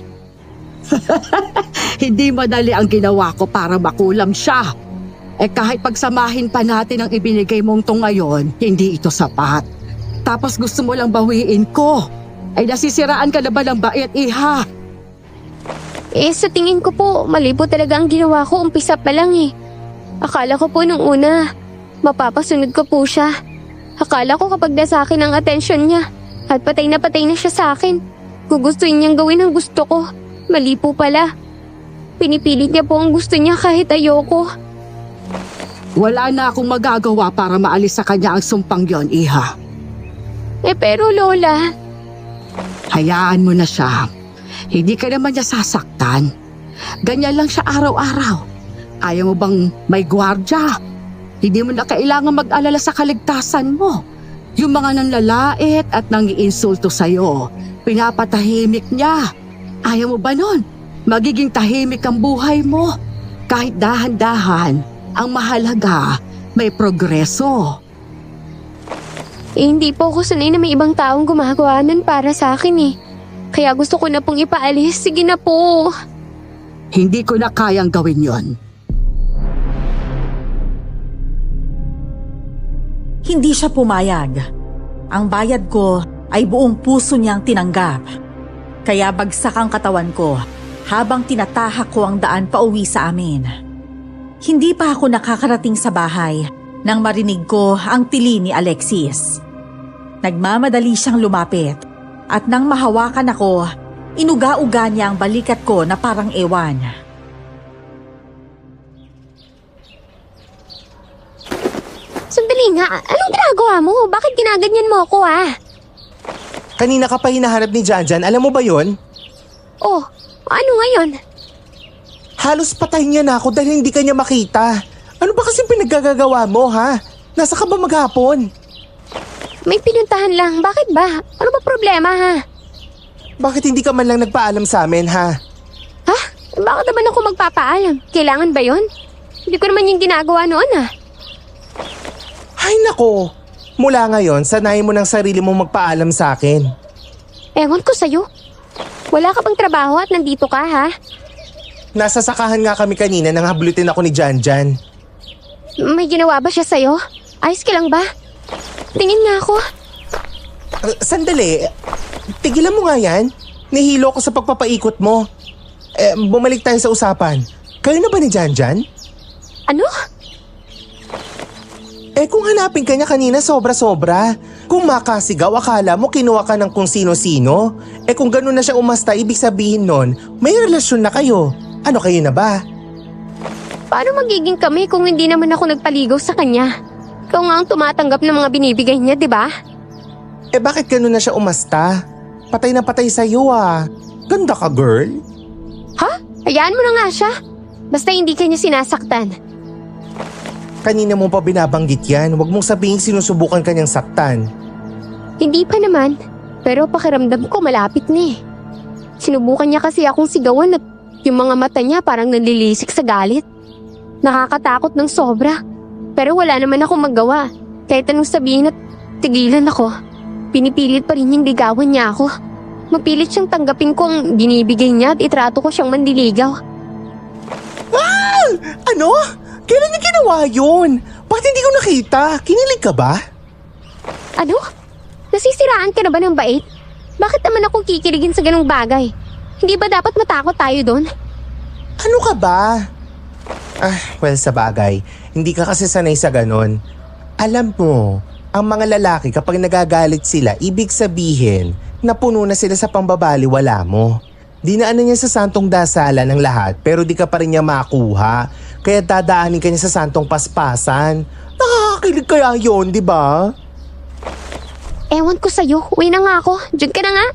Hindi madali ang ginawa ko para makulam siya. Kahit pagsamahin pa natin ang ibinigay mong to ngayon, hindi ito sapat. Tapos gusto mo lang bawiin ko. Nasisiraan ka na ba ng bait, iha? Sa tingin ko po, mali po talaga ang ginawa ko umpisa pa lang eh. Akala ko po nung una, mapapasunod ko po siya. Akala ko kapag nasa akin ang atensyon niya, at patay na siya sa akin, gugustuhin niyang gawin ang gusto ko. Mali po pala. Pinipilit niya po ang gusto niya kahit ayoko. Wala na akong magagawa para maalis sa kanya ang sumpang yon, iha. Pero Lola... Hayaan mo na siya. Hindi ka naman niya sasaktan. Ganyan lang siya araw-araw. Ayaw mo bang may gwardya? Hindi mo na kailangan mag-alala sa kaligtasan mo. Yung mga nanlalait at nangiinsulto sa'yo, pinapatahimik niya. Ayaw mo ba nun? Magiging tahimik ang buhay mo. Kahit dahan-dahan, ang mahalaga, may progreso. Hindi po ako sanay na may ibang taong gumagawa nun para sa akin eh. Kaya gusto ko na pong ipaalis. Sige na po. Hindi ko na kayang gawin yon. hindi siya pumayag. Ang bayad ko ay buong puso niyang tinanggap. Kaya bagsak ang katawan ko habang tinatahak ko ang daan pauwi sa amin. Hindi pa ako nakakarating sa bahay nang marinig ko ang tili ni Alexis. Nagmamadali siyang lumapit at nang mahawakan ako, inuga-uga niya ang balikat ko na parang ewan. Sandali nga, anong ginagawa mo? Bakit ginaganyan mo ako Kanina ka pa hinahanap ni Janjan, alam mo ba yon? Oh, ano ngayon? Halos patay niya na ako dahil hindi ka niya makita. Ano ba kasi pinaggagawa mo, ha? Nasa ka ba maghapon? May pinuntahan lang, bakit ba? Ano ba problema Bakit hindi ka man lang nagpaalam sa amin, ha? Ha? Bakit naman ako magpapaalam? Kailangan ba yon? Hindi ko naman yung ginagawa noon Ay nako, mula ngayon, sanayin mo ng sarili mong magpaalam sa akin. Ewan ko sa'yo. Wala ka bang trabaho at nandito ka Nasa sakahan nga kami kanina nang hablutin ako ni Janjan. May ginawa ba siya sa'yo? Ayos ka lang ba? Tingin nga ako. Sandali, tigilan mo nga yan. Nihilo ko sa pagpapaikot mo. Bumalik tayo sa usapan. Kayo na ba ni Janjan? Ano? Kung hanapin ka niya kanina sobra-sobra. Kung makasigaw, akala mo kinuha ka ng kung sino-sino. Kung gano'n na siya umasta, ibig sabihin nun, may relasyon na kayo. Ano kayo na ba? Paano magiging kami kung hindi naman ako nagpaligaw sa kanya? Ikaw nga ang tumatanggap ng mga binibigay niya, di ba? Bakit gano'n na siya umasta? Patay na patay sa'yo Ganda ka, girl. Ha? Hayaan mo na nga siya. Basta hindi ka niya sinasaktan. Kanina mo pa binabanggit yan. Huwag mong sabihin sinusubukan kanyang saktan. Hindi pa naman. Pero pakiramdam ko malapit na Sinubukan niya kasi akong sigawan at yung mga mata niya parang nanlilisik sa galit. Nakakatakot ng sobra. Pero wala naman akong magawa. Kahit anong sabihin at tigilan ako. Pinipilit pa rin niyang ligawan niya ako. Mapilit siyang tanggapin ko ang binibigay niya at itrato ko siyang mandiligaw. Ano? Kailan niya ginawa yun? Bakit hindi ko nakita? Kinilig ka ba? Ano? Nasisiraan ka na ba ng bait? Bakit naman ako kikiligin sa ganung bagay? Hindi ba dapat matakot tayo doon? Ano ka ba? Well, sa bagay, hindi ka kasi sanay sa ganon. Alam mo, ang mga lalaki kapag nagagalit sila, ibig sabihin na puno na sila sa pambabaliwala mo. Dinaanan niya sa santong dasalan ng lahat pero di ka pa rin niya makuha. Kaya dadaanin ka niya sa santong paspasan. Nakakakilig kaya yun, di ba? Ewan ko sa'yo. Uwi na nga ako. Diyan ka na nga.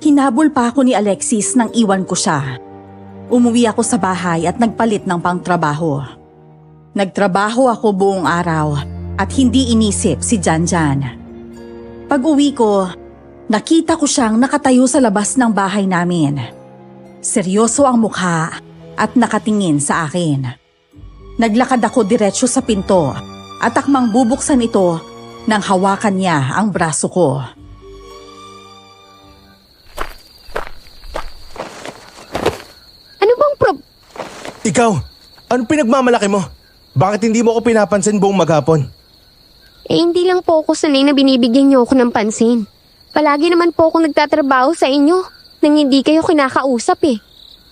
Hinabol pa ako ni Alexis nang iwan ko siya. Umuwi ako sa bahay at nagpalit ng pangtrabaho. Nagtrabaho ako buong araw at hindi inisip si Janjan. Pag-uwi ko, nakita ko siyang nakatayo sa labas ng bahay namin. Seryoso ang mukha at nakatingin sa akin. Naglakad ako diretso sa pinto at akmang bubuksan ito nang hawakan niya ang braso ko. Ano bang Ikaw, anong pinagmamalaki mo? Bakit hindi mo ako pinapansin buong maghapon? hindi lang po ako sanay na binibigyan niyo ako ng pansin. Palagi naman po ako nagtatrabaho sa inyo nang hindi kayo kinakausap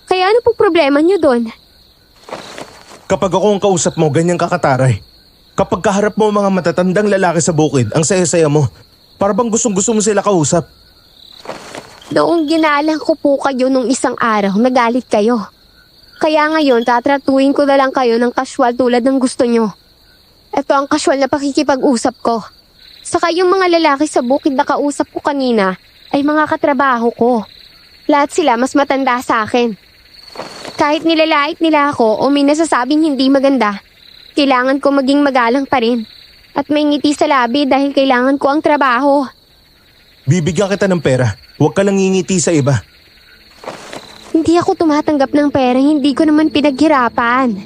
Kaya ano po problema niyo doon? Kapag ako ang kausap mo, ganyan kakataray. Kapag kaharap mo mga matatandang lalaki sa bukid, ang saya-saya mo. Para bang gustong-gusto mo sila kausap. Noong ginalang ko po kayo nung isang araw, nagalit kayo. Kaya ngayon, tatratuhin ko na lang kayo ng casual tulad ng gusto nyo. Ito ang casual na pakikipag-usap ko. Saka yung mga lalaki sa bukid na kausap ko kanina ay mga katrabaho ko. Lahat sila mas matanda sa akin. Kahit nilalait nila ako o may nasasabing hindi maganda, kailangan ko maging magalang pa rin. At may ngiti sa labi dahil kailangan ko ang trabaho. Bibigyan kita ng pera. Huwag ka lang ngingiti sa iba. Hindi ako tumatanggap ng pera, hindi ko naman pinaghirapan.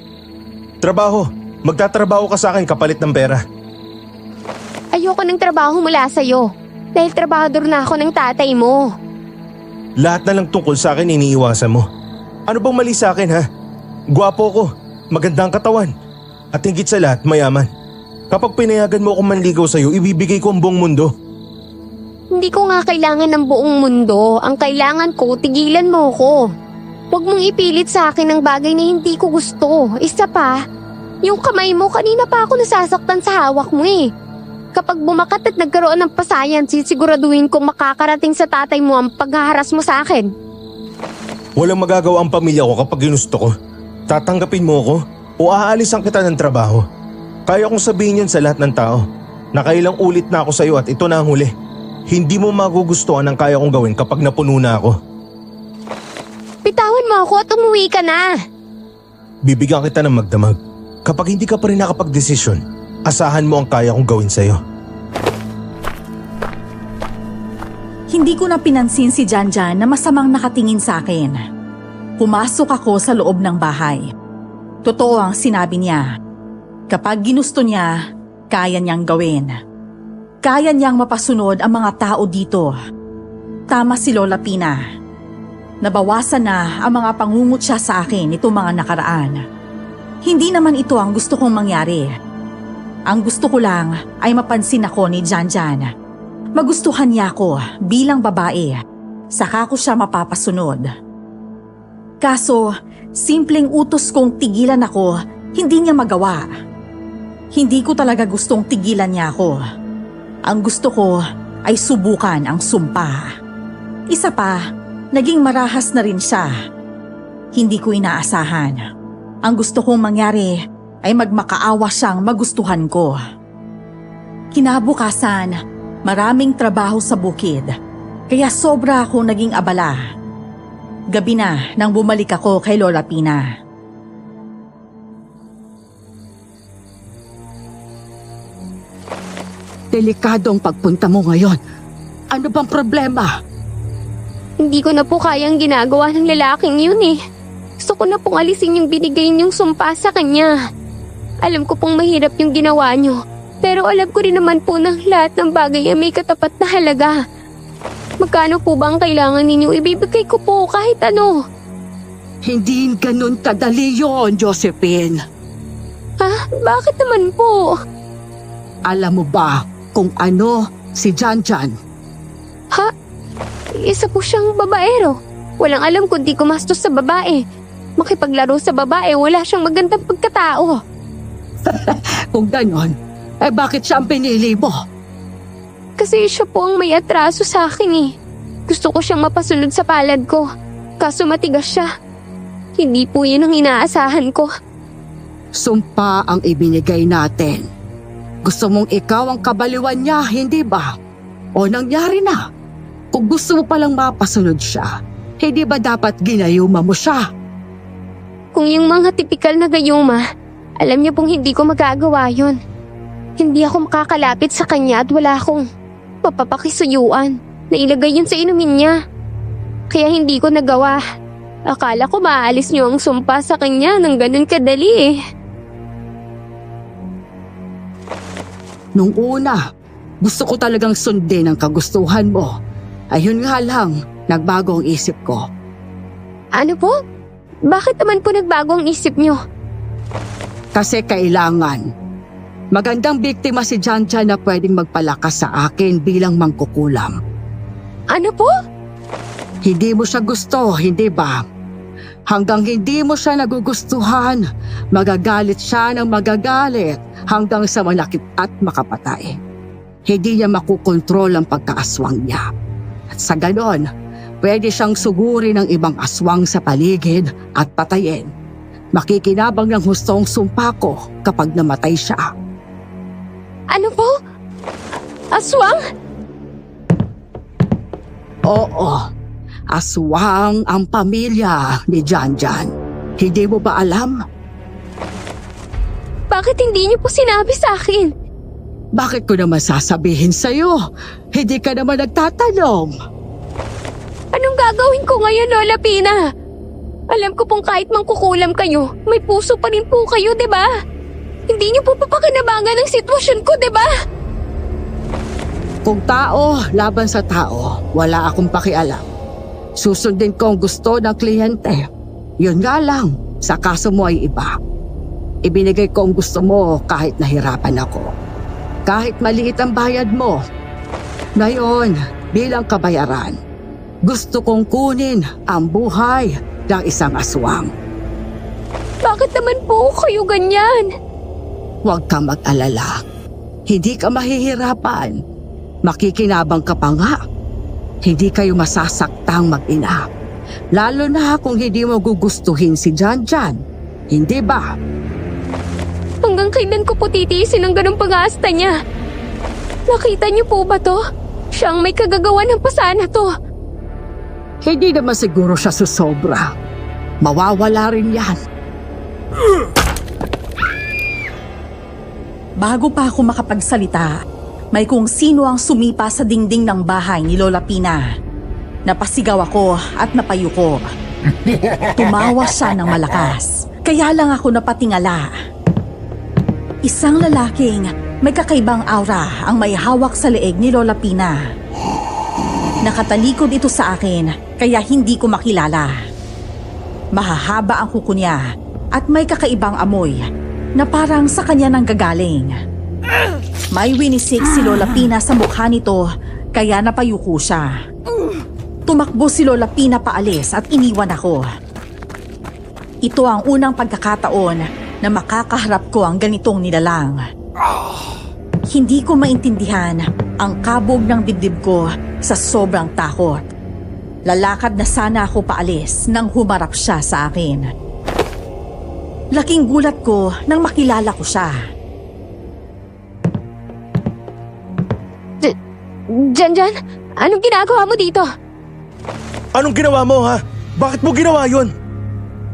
Trabaho. Magtatrabaho ka sa akin kapalit ng pera. Ayoko ng trabaho mula sa'yo. Dahil trabahador na ako ng tatay mo. Lahat na lang tungkol sa akin iniiwasan mo. Ano bang mali sa akin, ha? Gwapo ko, maganda ang katawan, at higit sa lahat mayaman. Kapag pinayagan mo akong manligaw sa'yo, ibibigay ko ang buong mundo. Hindi ko nga kailangan ng buong mundo. Ang kailangan ko, tigilan mo ko. Huwag mong ipilit sa akin ang bagay na hindi ko gusto. Isa pa, yung kamay mo, kanina pa ako nasasaktan sa hawak mo eh. Kapag bumakat at nagkaroon ng pasayan, sisiguraduhin kong makakarating sa tatay mo ang paghaharas mo sa akin. Walang magagawa ang pamilya ko kapag ginusto ko. Tatanggapin mo ko o aalisan kita ng trabaho. Kaya kong sabihin yun sa lahat ng tao. Nakailang ulit na ako sa'yo at ito na ang huli. Hindi mo magugustuhan ang kaya kong gawin kapag napuno na ako. Bitawan mo ako at umuwi ka na. Bibigyan kita ng magdamag. Kapag hindi ka pa rin nakapag-desisyon, asahan mo ang kaya kong gawin sa'yo. Hindi ko na pinansin si Janjan na masamang nakatingin sa akin. Pumasok ako sa loob ng bahay. Totoo ang sinabi niya. Kapag ginusto niya, kaya niyang gawin. Kaya niyang mapasunod ang mga tao dito. Tama si Lola Pina. Nabawasan na ang mga pangungutya sa akin itong mga nakaraan. Hindi naman ito ang gusto kong mangyari. Ang gusto ko lang ay mapansin ako ni Janjan. Magustuhan niya ako bilang babae. Saka ko siya mapapasunod. Kaso, simpleng utos kong tigilan ako, hindi niya magawa. Hindi ko talaga gustong tigilan niya ako. Ang gusto ko ay subukan ang sumpa. Isa pa, naging marahas na rin siya. Hindi ko inaasahan. Ang gusto kong mangyari ay magmakaawa siyang magustuhan ko. Kinabukasan, maraming trabaho sa bukid, kaya sobra akong naging abala. Gabi na nang bumalik ako kay Lola Pina. Delikado ang pagpunta mo ngayon. Ano bang problema? Hindi ko na po kayang ginagawa ng lalaking yun eh. Gusto ko na pong alisin yung binigay niyong sumpa sa kanya. Alam ko pong mahirap yung ginawa niyo. Pero alam ko rin naman po ng lahat ng bagay ay may katapat na halaga. Magkano po ba ang kailangan ninyo? Ibibigay ko po kahit ano. Hindi ganun kadali yun, Josephine. Ha? Bakit naman po? Alam mo ba kung ano si Janjan? Ha? Isa po siyang babaero. Walang alam kundi gumastos sa babae. Makipaglaro sa babae, wala siyang magandang pagkatao. Kung ganon, bakit siya ang pinili mo? Kasi siya po ang may atraso sa akin eh. Gusto ko siyang mapasunod sa palad ko. Kaso matigas siya. Hindi po yun ang inaasahan ko. Sumpa ang ibinigay natin. Gusto mong ikaw ang kabaliwan niya, hindi ba? O nangyari na? Kung gusto mo palang mapasunod siya, hindi ba dapat ginayuma mo siya? Kung yung mga tipikal na gayuma, alam niya pong hindi ko magagawa yun. Hindi ako makakalapit sa kanya at wala akong mapapakisuyuan na ilagay yun sa inumin niya. Kaya hindi ko nagawa. Akala ko maaalis niyo ang sumpa sa kanya ng ganun kadali eh. Nung una, gusto ko talagang sundin ang kagustuhan mo. Ayun nga lang, nagbago ang isip ko. Ano po? Bakit naman po nagbago ang isip niyo? Kasi kailangan. Magandang biktima si Janjan na pwedeng magpalakas sa akin bilang mangkukulam. Ano po? Hindi mo siya gusto, hindi ba? Hanggang hindi mo siya nagugustuhan, magagalit siya ng magagalit hanggang sa manakit at makapatay. Hindi niya makukontrol ang pagkaaswang niya. At sa ganon, pwede siyang sugurin ng ibang aswang sa paligid at patayin. Makikinabang ng hustong sumpa ko kapag namatay siya. Ano po? Aswang? Oo, aswang ang pamilya ni Janjan. Hindi mo ba alam? Bakit hindi niyo po sinabi sa akin? Bakit ko naman sasabihin sa'yo? Hindi ka naman nagtatanong. Anong gagawin ko ngayon, Lola Pina? Alam ko pong kahit mangkukulam kayo, may puso pa rin po kayo, di ba? Hindi niyo po papakinabangan ang sitwasyon ko, di ba? Kung tao, laban sa tao, wala akong pakialam. Susundin ko ang gusto ng kliyente. Yun nga lang, Sa kaso mo ay iba. Ibinigay ko ang gusto mo kahit nahirapan ako. Kahit maliit ang bayad mo. Ngayon, bilang kabayaran, gusto kong kunin ang buhay ng isang aswang. Bakit naman po kayo ganyan? Huwag kang mag-alala. Hindi ka mahihirapan. Makikinabang ka pa nga. Hindi kayo masasaktang mag-ina. Lalo na kung hindi mo gugustuhin si Janjan. Hindi ba? Hanggang kailan ko po titiisin ang ganong pag-aasta niya? Nakita niyo po ba to? Siya ang may kagagawa ng pasana to. Hindi naman siguro siya susobra. Mawawala rin yan. Bago pa ako makapagsalita, may kung sino ang sumipa sa dingding ng bahay ni Lola Pina. Napasigaw ako at napayuko. Tumawa siya ng malakas, kaya lang ako napatingala. Isang lalaking may kakaibang aura ang may hawak sa leeg ni Lola Pina. Nakatalikod ito sa akin, kaya hindi ko makilala. Mahahaba ang kuko niya at may kakaibang amoy na parang sa kanya nang gagaling. May winisik si Lola Pina sa mukha nito, kaya napayuko siya. Tumakbo si Lola Pina paalis at iniwan ako. Ito ang unang pagkakataon na makakaharap ko ang ganitong nilalang. Hindi ko maintindihan ang kabog ng dibdib ko sa sobrang takot. Lalakad na sana ako paalis nang humarap siya sa akin. Laking gulat ko nang makilala ko siya. Janjan, anong ginagawa mo dito? Anong ginawa mo, ha? Bakit mo ginawa yun?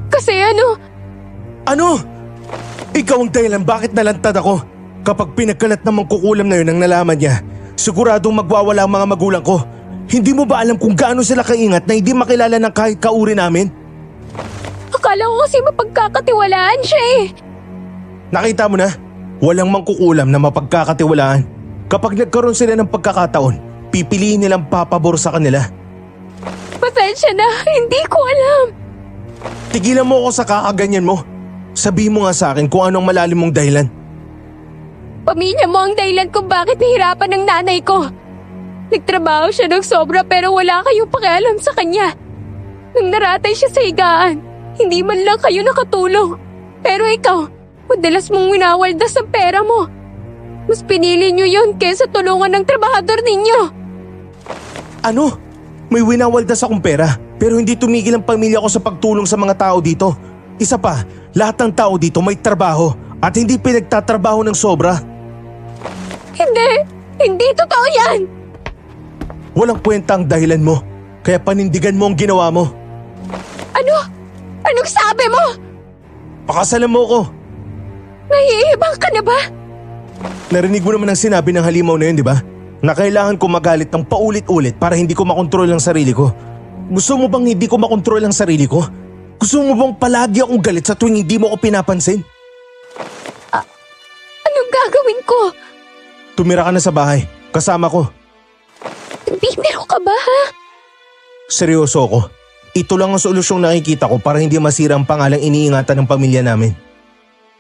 Kasi ano? Ano? Ikaw ang dahilan bakit nalantad ako. Kapag pinagkalat ng mangkukulam na yun ang nalaman niya, siguradong magwawala ang mga magulang ko. Hindi mo ba alam kung gaano sila kaingat na hindi makilala ng kahit kauri namin? Akala ko kasi mapagkakatiwalaan siya eh. Nakita mo na? Walang mangkukulam na mapagkakatiwalaan. Kapag nagkaroon sila ng pagkakataon, pipiliin nilang papabor sa kanila. Pasensya na, hindi ko alam. Tigilan mo ako sa kakaganyan mo. Sabihin mo nga sa akin kung anong malalim mong dahilan. Pamilya mo ang dahilan kung bakit nahirapan ng nanay ko. Nagtrabaho siya ng sobra pero wala kayong pakialam sa kanya. Nang naratay siya sa higaan, hindi man lang kayo nakatulong. Pero ikaw, madalas mong winawaldas ang pera mo. Mas pinili niyo yun kaysa tulungan ng trabahador ninyo. Ano? May winawaldas akong pera pero hindi tumigil ang pamilya ko sa pagtulong sa mga tao dito. Isa pa, lahat ng tao dito may trabaho at hindi pinagtatrabaho ng sobra. Hindi totoo yan! Walang kwenta ang dahilan mo, kaya panindigan mo ang ginawa mo. Ano? Anong sabi mo? Pakasalan mo ko. Naiibang ka na ba? Narinig mo naman ang sinabi ng halimaw na yun, di ba? Na kailangan ko magalit ng paulit-ulit para hindi ko makontrol ang sarili ko. Gusto mo bang hindi ko makontrol ang sarili ko? Gusto mo bang palagi akong galit sa tuwing hindi mo ko pinapansin? Anong gagawin ko? Tumira ka na sa bahay, kasama ko. Bibiro ka ba ha? Seryoso ako. Ito lang ang solusyong nakikita ko para hindi masira ang pangalang iniingatan ng pamilya namin.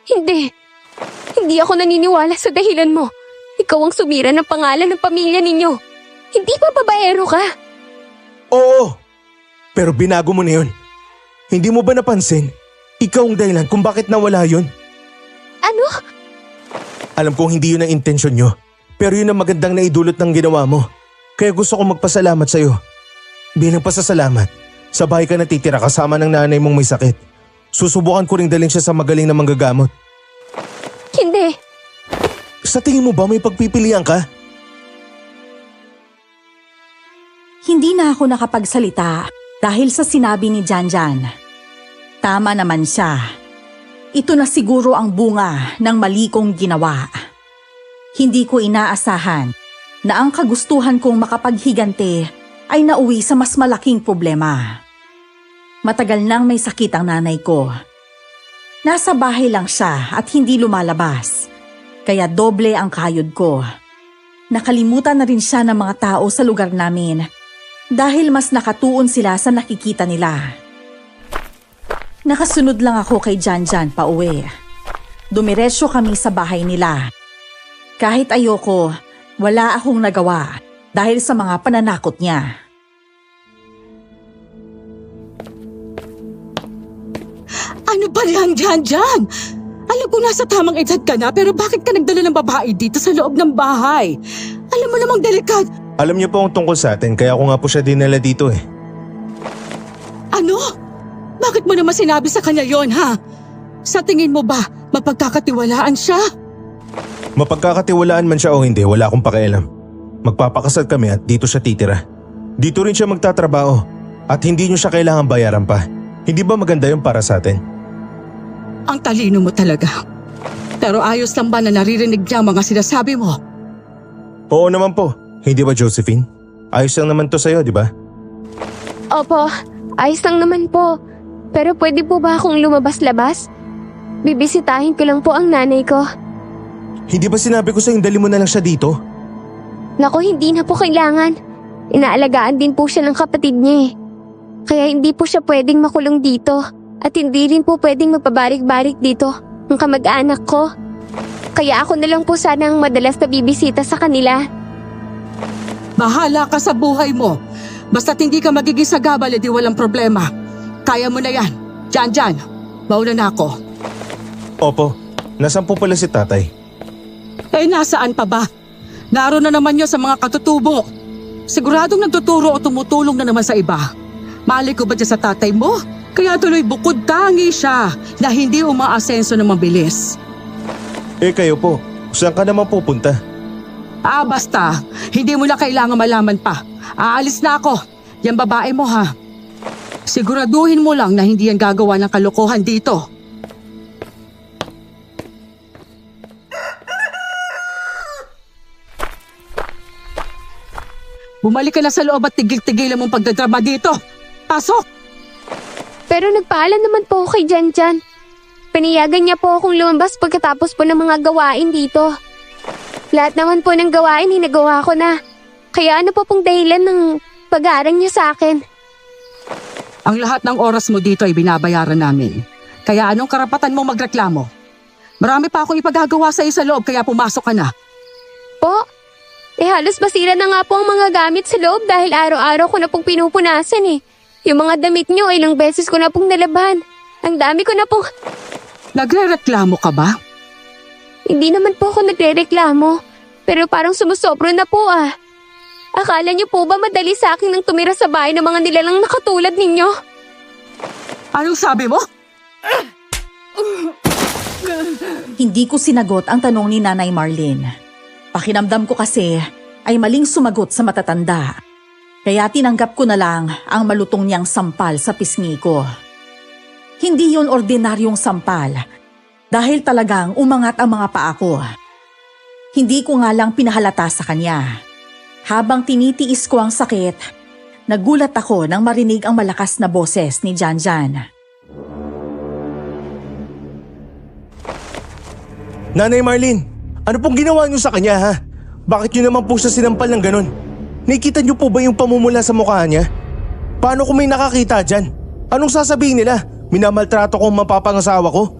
Hindi ako naniniwala sa dahilan mo. Ikaw ang sumira ng pangalan ng pamilya ninyo. Hindi ba babaero ka? Oo, pero binago mo na yun. Hindi mo ba napansin? Ikaw ang dahilan kung bakit nawala yun. Ano? Alam kong hindi yun ang intensyon nyo, pero yun ang magandang naidulot ng ginawa mo. Kaya gusto ko magpasalamat sa'yo. Bilang pasasalamat, sa bahay ka natitira kasama ng nanay mong may sakit. Susubukan ko ring dalhin siya sa magaling na manggagamot. Hindi. Sa tingin mo ba may pagpipilian ka? Hindi na ako nakapagsalita dahil sa sinabi ni Janjan. Tama naman siya. Ito na siguro ang bunga ng mali kong ginawa. Hindi ko inaasahan na ang kagustuhan kong makapaghigante ay nauwi sa mas malaking problema. Matagal nang may sakit ang nanay ko. Nasa bahay lang siya at hindi lumalabas, kaya doble ang kayod ko. Nakalimutan na rin siya ng mga tao sa lugar namin dahil mas nakatuon sila sa nakikita nila. Nakasunod lang ako kay Janjan pa uwi. Dumiretso kami sa bahay nila. Kahit ayoko, wala akong nagawa dahil sa mga pananakot niya. Ano ba yan, Janjan? Alam ko nasa tamang edad ka na, pero bakit ka nagdala ng babae dito sa loob ng bahay? Alam mo namang delikad. Alam niyo po ang tungkol sa atin, kaya ako nga po siya dinala dito eh. Ano? Bakit mo naman sinabi sa kanya yon, ha? Sa tingin mo ba, mapagkakatiwalaan siya? Mapagkakatiwalaan man siya o hindi, wala akong pakialam. Magpapakasal kami at dito siya titira. Dito rin siya magtatrabaho at hindi niyo siya kailangan bayaran pa. Hindi ba maganda yun para sa atin? Ang talino mo talaga. Pero ayos lang ba na naririnig niya ang mga sinasabi mo? Oo naman po. Hindi ba, Josephine? Ayos lang naman to sa'yo, di ba? Opo, ayos lang naman po. Pero pwede po ba akong lumabas-labas? Bibisitahin ko lang po ang nanay ko. Hindi ba sinabi ko sa'yo dali mo na lang siya dito? Naku, hindi na po kailangan. Inaalagaan din po siya ng kapatid niya eh. Kaya hindi po siya pwedeng makulong dito. At hindi rin po pwedeng magpabarik-barik dito ang kamag-anak ko. Kaya ako na lang po sana ang madalas na bibisita sa kanila. Bahala ka sa buhay mo. Basta't hindi ka magiging sagabal, edi walang problema. Kaya mo na yan. Janjan, mauna na ako. Opo. Nasaan po pala si tatay? Eh nasaan pa ba? Naroon na naman yun sa mga katutubo. Siguradong nagtuturo o tumutulong na naman sa iba. Mali ko ba dyan sa tatay mo? Kaya tuloy bukod tangi siya na hindi umaasenso ng mabilis. Eh kayo po, saan ka naman pupunta? Basta, hindi mo na kailangan malaman pa. Aalis na ako. Yan babae mo ha. Siguraduhin mo lang na hindi yan gagawa ng kalokohan dito. Bumalik ka na sa loob at tigil-tigilan mong pagdadrama dito. Pasok! Pero nagpaalam naman po ako kay Janjan. Pinayagan niya po akong lumabas pagkatapos po ng mga gawain dito. Lahat naman po ng gawain hinagawa ko na. Kaya ano po pong dahilan ng pag-aaral niyo sa akin? Ang lahat ng oras mo dito ay binabayaran namin. Kaya anong karapatan mo magreklamo? Marami pa akong ipagagawa sa iyo sa loob kaya pumasok ka na. Po? Halos basira na nga po ang mga gamit sa loob dahil araw-araw ko na pong pinupunasan eh. Yung mga damit niyo ilang beses ko na pong nalaban. Ang dami ko na pong... Nagrereklamo ka ba? Hindi naman po ako nagrereklamo. Pero parang sumusobro na po ah. Akala niyo po ba madali sa akin nang tumira sa bahay ng mga nilalang nakatulad ninyo? Anong sabi mo? Hindi ko sinagot ang tanong ni Nanay Marlene. Pakinamdam ko kasi ay maling sumagot sa matatanda. Kaya tinanggap ko na lang ang malutong niyang sampal sa pisngi ko. Hindi yun ordinaryong sampal dahil talagang umangat ang mga paa ko. Hindi ko nga lang pinahalata sa kanya. Habang tinitiis ko ang sakit, nagulat ako nang marinig ang malakas na boses ni Janjan. Nanay Marlene, ano pong ginawa niyo sa kanya ha? Bakit niyo naman po siya sinampal ng ganon? Nakikita niyo po ba yung pamumula sa mukha niya? Paano kung may nakakita dyan? Anong sasabihin nila? Minamaltrato ko ang mapapangasawa ko?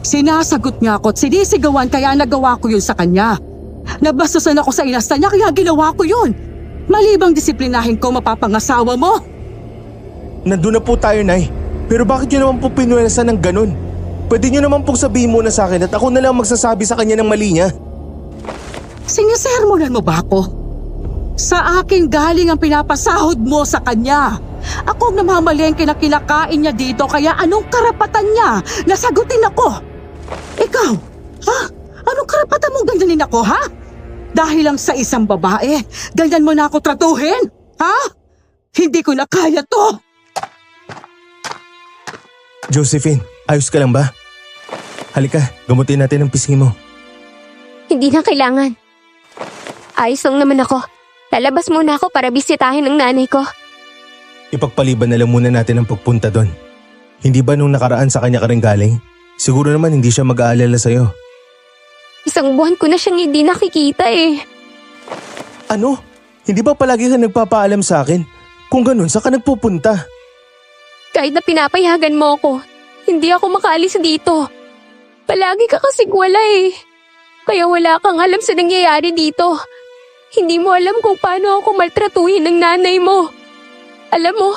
Sinasagot niya ako at sinisigawan kaya nagawa ko yun sa kanya. Nabastusan ako sa inasta niya kaya ginawa ko yun. Malibang disiplinahin ko mapapangasawa mo. Nandun na po tayo, Nay. Pero bakit niyo naman po pinuwersa ng ganon? Pwede niyo naman pong sabihin muna sa akin at ako na lang magsasabi sa kanya ng mali niya. Sinisermonan mo ba ako? Sa akin galing ang pinapasahod mo sa kanya. Ako ang namamalengke na kinakain niya dito kaya anong karapatan niya na sagutin ako? Ikaw, ha? Anong karapatan mong ganyanin ako, ha? Dahil lang sa isang babae, ganyan mo na ako tratuhin? Ha? Hindi ko na kaya to. Josephine, ayos ka lang ba? Halika, gamutin natin ang pisngi mo. Hindi na kailangan. Ayos lang naman ako. Lalabas muna ako para bisitahin ang nanay ko. Ipagpaliban na lang muna natin ang pagpunta doon. Hindi ba nung nakaraan sa kanya ka rin galing? Siguro naman hindi siya mag-aalala sa'yo. Isang buwan ko na siyang hindi nakikita eh. Ano? Hindi ba palagi ka nagpapaalam sa akin? Kung ganun, saan ka nagpupunta? Kahit na pinapayagan mo ko, hindi ako makaalis dito. Palagi ka kasing wala eh. Kaya wala kang alam sa nangyayari dito. Hindi mo alam kung paano ako maltratuhin ng nanay mo. Alam mo,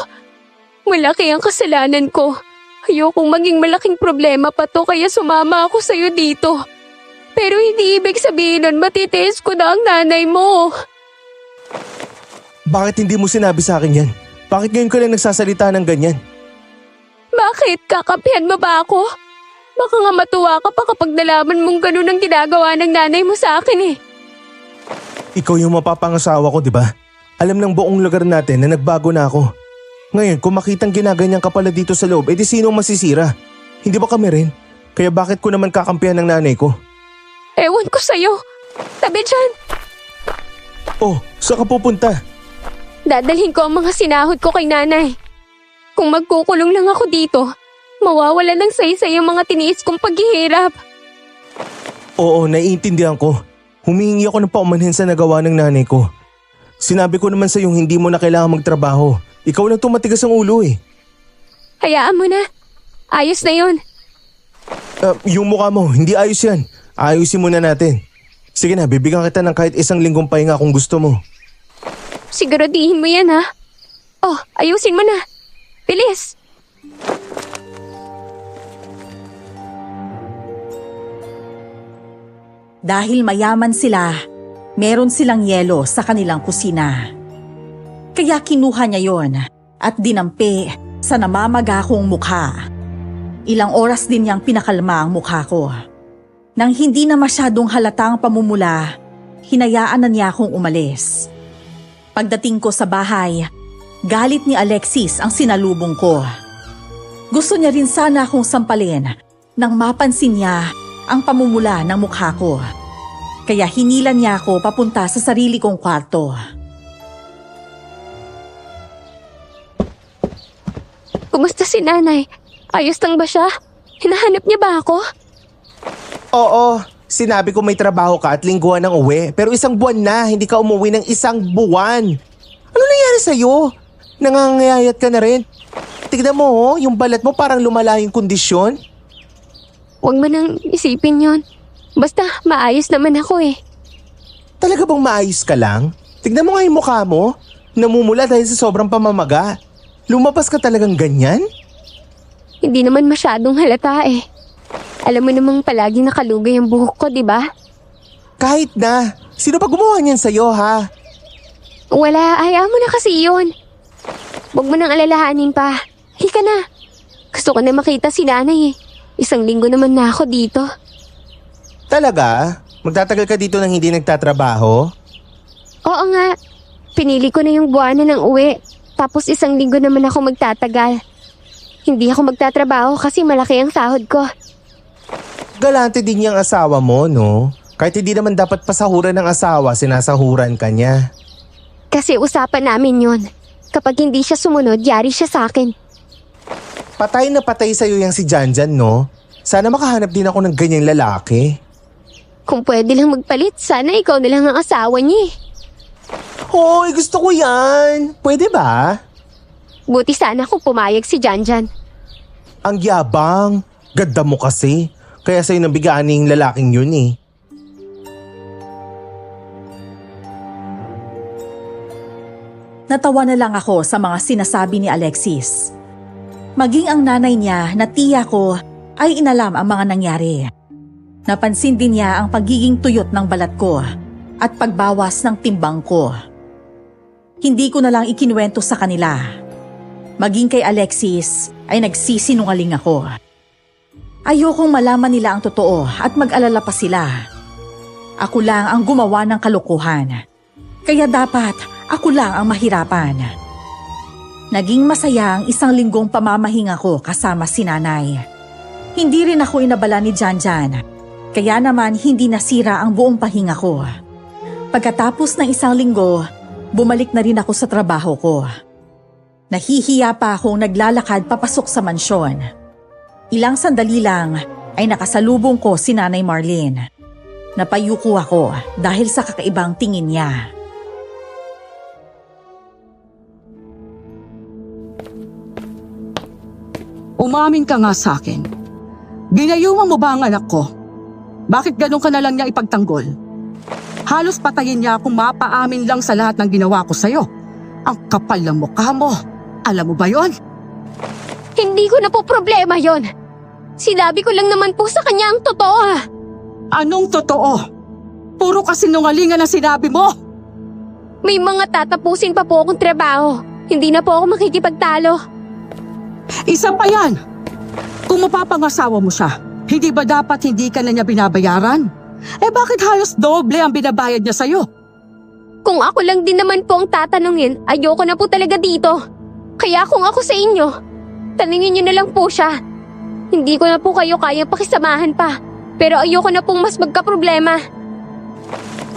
malaki ang kasalanan ko. Ayokong maging malaking problema pa to kaya sumama ako sa'yo dito. Pero hindi ibig sabihin nun matitiis ko na ang nanay mo. Bakit hindi mo sinabi sa akin yan? Bakit ngayon ka lang nagsasalita ng ganyan? Bakit? Kakampihan mo ba ako? Baka nga matuwa ka pa kapag nalaman mong ganun ang ginagawa ng nanay mo sa akin eh. Ikaw yung mapapangasawa ko, di ba? Alam ng buong lugar natin na nagbago na ako. Ngayon, kung makitang ginaganyan ka pala dito sa loob, edi sino ang masisira? Hindi ba kami rin? Kaya bakit ko naman kakampihan ng nanay ko? Ewan ko sa'yo. Tabi dyan. Oh, saan ka pupunta? Dadalhin ko ang mga sinahod ko kay nanay. Kung magkukulong lang ako dito, mawawala ng saysay ang mga tiniis kong paghihirap. Oo, naiintindihan ko. Humihingi ako ng paumanhin sa nagawa ng nanay ko. Sinabi ko naman sa iyong hindi mo na kailangan magtrabaho. Ikaw lang tumatigas ang ulo eh. Hayaan mo na. Ayos na yun. Yung mukha mo, hindi ayos yan. Ayusin muna natin. Sige na, bibigyan kita ng kahit 1 linggong pahinga kung gusto mo. Siguraduhin mo yan ha. Oh, ayusin mo na. Bilis. Dahil mayaman sila, meron silang yelo sa kanilang kusina. Kaya kinuha niya yon at dinampi sa namamaga kong mukha. Ilang oras din niyang pinakalma ang mukha ko. Nang hindi na masyadong halatang pamumula, hinayaan na niya akong umalis. Pagdating ko sa bahay, galit ni Alexis ang sinalubong ko. Gusto niya rin sana akong sampalin nang mapansin niya ang pamumula ng mukha ko. Kaya hinilan niya ako papunta sa sarili kong kwarto. Kumusta si nanay? Ayos lang ba siya? Hinahanap niya ba ako? Oo, sinabi ko may trabaho ka at lingguhan ng uwi. Pero 1 buwan na, hindi ka umuwi ng 1 buwan. Ano nangyari sa'yo? Nangangayayat ka na rin. Tignan mo, yung balat mo parang lumala yung kondisyon. Huwag mo nang isipin yon. Basta maayos naman ako eh. Talaga bang maayos ka lang? Tignan mo nga yung mukha mo. Namumula dahil sa sobrang pamamaga. Lumabas ka talagang ganyan? Hindi naman masyadong halata eh. Alam mo namang palaging nakalugay ang buhok ko, di ba? Kahit na. Sino pa gumawa niyan sa'yo, ha? Wala, ayaw mo na kasi yun. Huwag mo nang alalahanin pa. Hika na. Gusto ko na makita si nanay eh. 1 linggo naman na ako dito. Talaga? Magtatagal ka dito nang hindi nagtatrabaho? Oo nga. Pinili ko na yung buwanan ng uwi. Tapos 1 linggo naman ako magtatagal. Hindi ako magtatrabaho kasi malaki ang sahod ko. Galante din niyang asawa mo, no? Kahit hindi naman dapat pasahuran ng asawa, sinasahuran ka niya. Kasi usapan namin yon. Kapag hindi siya sumunod, yari siya sa akin. Patay na patay sa'yo yang si Janjan, no? Sana makahanap din ako ng ganyang lalaki. Kung pwede lang magpalit, sana ikaw na lang ang asawa niya eh. Hoy, gusto ko yan. Pwede ba? Buti sana kung pumayag si Janjan. Ang yabang. Ganda mo kasi. Kaya sa'yo nabigaan yung lalaking yun eh. Natawa na lang ako sa mga sinasabi ni Alexis. Maging ang nanay niya na tiya ko ay inalam ang mga nangyari. Napansin din niya ang pagiging tuyot ng balat ko at pagbawas ng timbang ko. Hindi ko na lang ikinuwento sa kanila. Maging kay Alexis ay nagsisinungaling ako. Ayokong malaman nila ang totoo at mag-alala pa sila. Ako lang ang gumawa ng kalokohan. Kaya dapat ako lang ang mahirapan. Naging masaya ang 1 linggong pamamahinga ko kasama si nanay. Hindi rin ako inabala ni Janjan. Kaya naman hindi nasira ang buong pahinga ko. Pagkatapos ng 1 linggo, bumalik na rin ako sa trabaho ko. Nahihiya pa akong naglalakad papasok sa mansyon. Ilang sandali lang ay nakasalubong ko si Nanay Marlene. Napayuko ako dahil sa kakaibang tingin niya. Umamin ka nga sa akin. Ginayuman mo ba ang anak ko? Bakit ganun ka na lang niya ipagtanggol? Halos patayin niya akong mapaamin lang sa lahat ng ginawa ko sa'yo. Ang kapal ng mukha mo. Alam mo ba yon? Hindi ko na po problema yon. Sinabi ko lang naman po sa kanya ang totoo ah. Anong totoo? Puro kasinungalingan ang sinabi mo. May mga tatapusin pa po akong trabaho. Hindi na po ako makikipagtalo. Isa pa yan. Kung mapapangasawa mo siya, hindi ba dapat hindi ka na niya binabayaran? Bakit halos doble ang binabayad niya sa'yo? Kung ako lang din naman po ang tatanungin, ayoko na po talaga dito. Kaya kung ako sa inyo, tanungin niyo na lang po siya. Hindi ko na po kayo kayang pakisamahan pa. Pero ayoko na pong mas magkaproblema.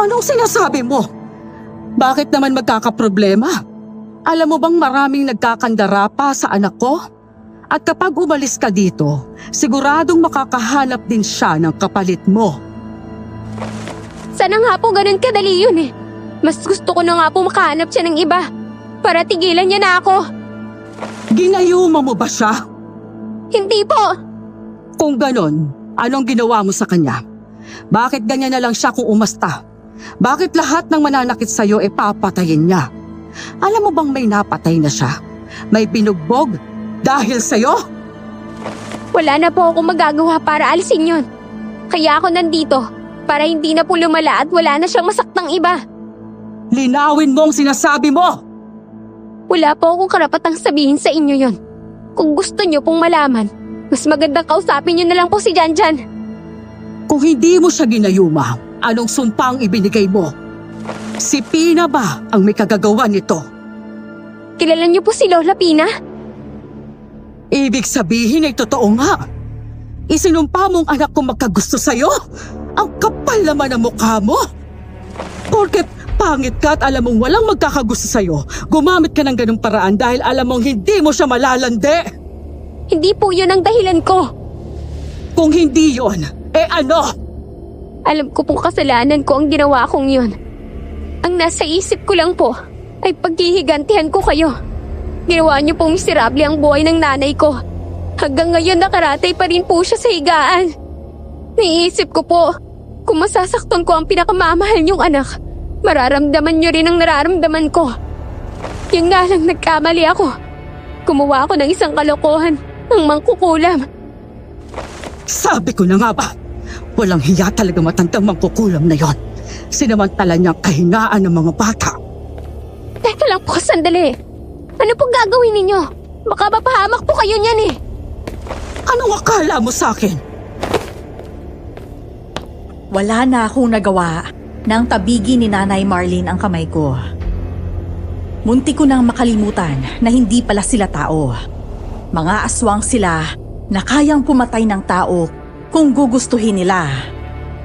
Anong sinasabi mo? Bakit naman magkakaproblema? Alam mo bang maraming nagkakandara pa sa anak ko? At kapag umalis ka dito, siguradong makakahanap din siya ng kapalit mo. Sana nga po ganun kadali yun eh. Mas gusto ko na nga po makahanap siya ng iba. Para tigilan niya na ako. Ginayuma mo ba siya? Hindi po. Kung ganon, anong ginawa mo sa kanya? Bakit ganyan na lang siya kung umasta? Bakit lahat ng mananakit sa'yo papatayin niya? Alam mo bang may napatay na siya? May binugbog dahil sa'yo? Wala na po akong magagawa para alisin yun. Kaya ako nandito. Para hindi na po lumala at wala na siyang masaktang iba. Linawin mo ang sinasabi mo! Wala po akong karapatang sabihin sa inyo yon. Kung gusto niyo pong malaman, mas magandang kausapin niyo na lang po si Janjan. Kung hindi mo siya ginayuma, anong sumpang ibinigay mo? Si Pina ba ang may kagagawa nito? Kilala niyo po si Lola Pina? Ibig sabihin ay totoo nga. Isinumpa mong anak ko magkagusto sa'yo? Ang kapal naman ang mukha mo. Porket pangit ka at alam mong walang magkakagusto sa'yo, gumamit ka ng ganung paraan dahil alam mong hindi mo siya malalande. Hindi po yun ang dahilan ko. Kung hindi yon, ano? Alam ko pong kasalanan ko ang ginawa kong yun. Ang nasa isip ko lang po ay paghihigantihan ko kayo. Ginawa niyo pong miserable ang buhay ng nanay ko. Hanggang ngayon nakaratay pa rin po siya sa higaan. Naiisip ko po, kung masasaktan ko ang pinakamamahal niyong anak, mararamdaman niyo rin ang nararamdaman ko. Yun nga lang nagkamali ako. Gumawa ako ng isang kalokohan, ang mangkukulam. Sabi ko na nga ba, walang hiya talaga matandang mangkukulam na yon. Sinamantala niyang kahinaan ng mga bata. Teka lang po, sandali. Ano pong gagawin ninyo? Baka mapahamak po kayo niyan eh. Anong akala mo sa akin? Wala na akong nagawa nang tabigi ni Nanay Marlene ang kamay ko. Munti ko nang makalimutan na hindi pala sila tao. Mga aswang sila na kayang pumatay ng tao kung gugustuhin nila.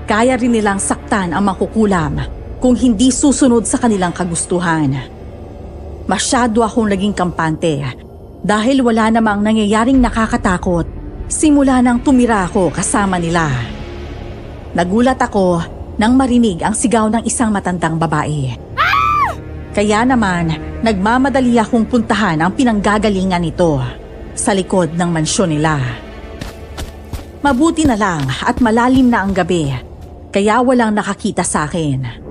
Kaya rin nilang saktan ang makukulam kung hindi susunod sa kanilang kagustuhan. Masyado akong naging kampante dahil wala namang nangyayaring nakakatakot simula nang tumira ako kasama nila. Nagulat ako nang marinig ang sigaw ng isang matandang babae. Kaya naman, nagmamadali akong puntahan ang pinanggagalingan nito sa likod ng mansyon nila. Mabuti na lang at malalim na ang gabi, kaya walang nakakita sa akin.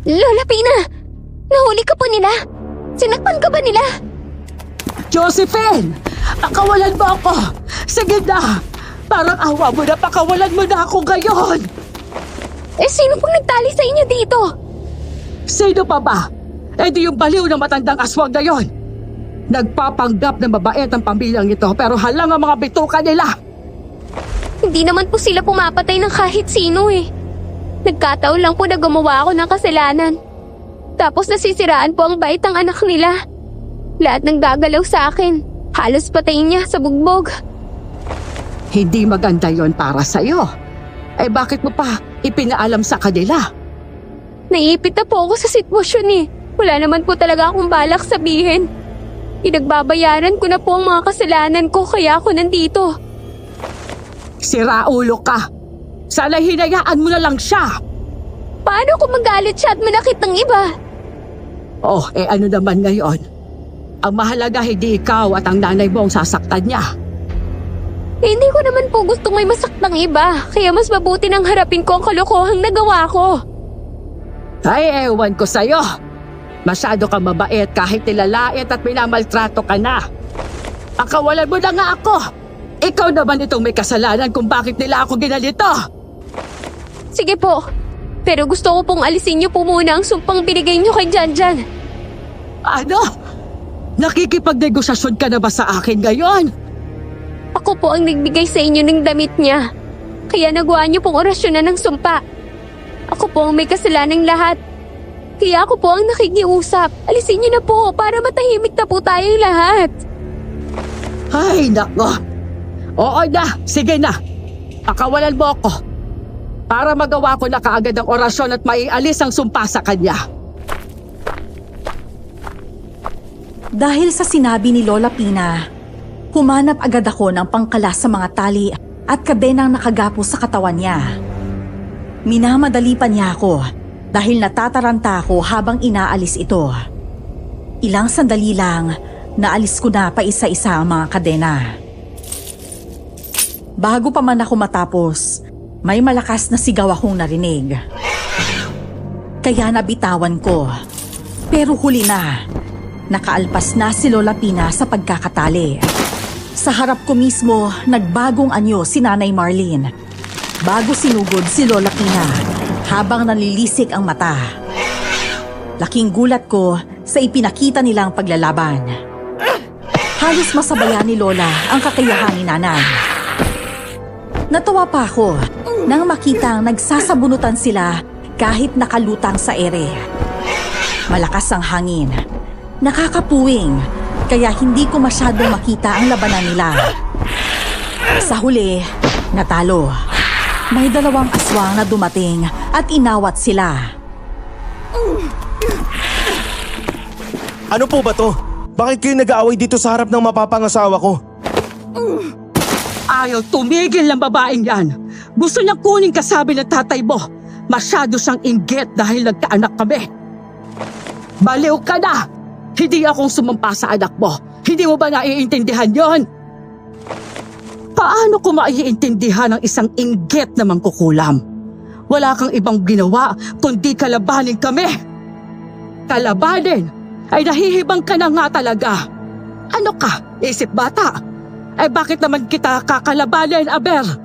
Lola Pina! Nahuli ka po nila? Sinakpan ka ba nila? Josephine! Pakawalan mo ako! Sige na! Parang awa mo na, pakawalan mo na ako ngayon! Sino pong nagtali sa inyo dito? Sino pa ba? Di yung baliw ng matandang aswang na yon. Nagpapanggap na mabait ang pamilyang ito pero halang ang mga bituka nila. Hindi naman po sila pumapatay ng kahit sino eh. Nagkataon lang po na gumawa ako ng kasalanan. Tapos nasisiraan po ang bait ng anak nila. Lahat ng gagalaw sa akin, halos patayin niya sa bugbog. Hindi maganda yon para sa'yo. Bakit mo pa ipinaalam sa kanila? Naiipit na po ako sa sitwasyon eh. Wala naman po talaga akong balak sabihin. Pinagbabayaran ko na po ang mga kasalanan ko kaya ako nandito. Sira ulo ka. Sana hinayaan mo na lang siya. Paano kung magalit siya at manakit ng iba? Oh, ano naman ngayon? Ang mahalaga hindi ikaw at ang nanay mo ang sasaktan niya. Hindi ko naman po gustong may masaktang iba, kaya mas mabuti nang harapin ko ang kalokohang nagawa ko. Ay, ewan ko sa'yo. Masyado kang mabait kahit nilalait at minamaltrato ka na. Pakawalan mo na nga ako. Ikaw naman itong may kasalanan kung bakit nila ako ginalito. Sige po, pero gusto ko pong alisin niyo po muna ang sumpang binigay niyo kay Janjan. Ano? Nakikipagnegosasyon ka na ba sa akin ngayon? Ako po ang nagbigay sa inyo ng damit niya. Kaya nagawa niyo pong orasyonan ng sumpa. Ako po ang may kasalanang lahat. Kaya ako po ang nakikiusap. Alisin niyo na po para matahimik na po tayong lahat. Ay, nako. Oo na, sige na. Pakawalan mo ako. Para magawa ko na kaagad ang orasyon at maialis ang sumpa sa kanya. Dahil sa sinabi ni Lola Pina, humanap agad ako ng pangkalas sa mga tali at kadenang nakagapo sa katawan niya. Minamadali pa niya ako dahil natataranta ako habang inaalis ito. Ilang sandali lang, naalis ko na pa isa-isa ang mga kadena. Bago pa man ako matapos, may malakas na sigaw akong narinig. Kaya nabitawan ko. Pero huli na. Nakaalpas na si Lola Pina sa pagkakatali. Sa harap ko mismo, nagbagong anyo si Nanay Marlene. Bago sinugod si Lola Pina, habang nalilisik ang mata. Laking gulat ko sa ipinakita nilang paglalaban. Halos masabayan ni Lola ang kakayahan ni Nanay. Natawa pa ako nang makitang nagsasabunutan sila kahit nakalutang sa ere. Malakas ang hangin. Nakakapuwing, kaya hindi ko masyadong makita ang labanan nila. Sa huli, natalo. May 2 aswang na dumating at inawat sila. Ano po ba to? Bakit kayo nag-aaway dito sa harap ng mapapangasawa ko? Ayaw tumigil ng babaeng yan. Gusto niyang kunin kasabi ng tatay mo. Masyado siyang inggit dahil nagkaanak kami. Baliw ka na! Hindi akong sumampa sa anak mo. Hindi mo ba naiintindihan yon? Paano ko maiintindihan ang isang inggit na mangkukulam? Wala kang ibang ginawa kundi kalabanin kami. Kalabanin? Ay nahihibang ka na nga talaga. Ano ka? Isip bata? Ay bakit naman kita kakalabanin, Aber?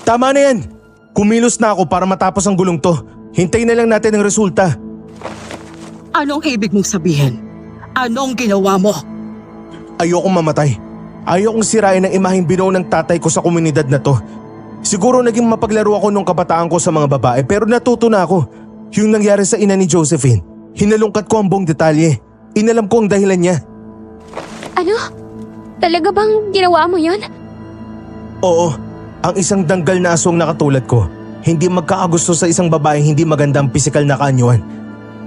Tama na yan. Kumilos na ako para matapos ang gulong to. Hintayin na lang natin ang resulta. Anong ibig mong sabihin? Anong ginawa mo? Ayokong mamatay. Ayokong sirain ang imaheng binuo ng tatay ko sa komunidad na to. Siguro naging mapaglaro ako nung kabataan ko sa mga babae pero natuto na ako. Yung nangyari sa ina ni Josephine. Hinalungkat ko ang buong detalye. Inalam ko ang dahilan niya. Ano? Talaga bang ginawa mo yon? Oo, ang isang danggal na aswang na katulad ko. Hindi magkakagusto sa isang babae hindi magandang pisikal na kaanyuan.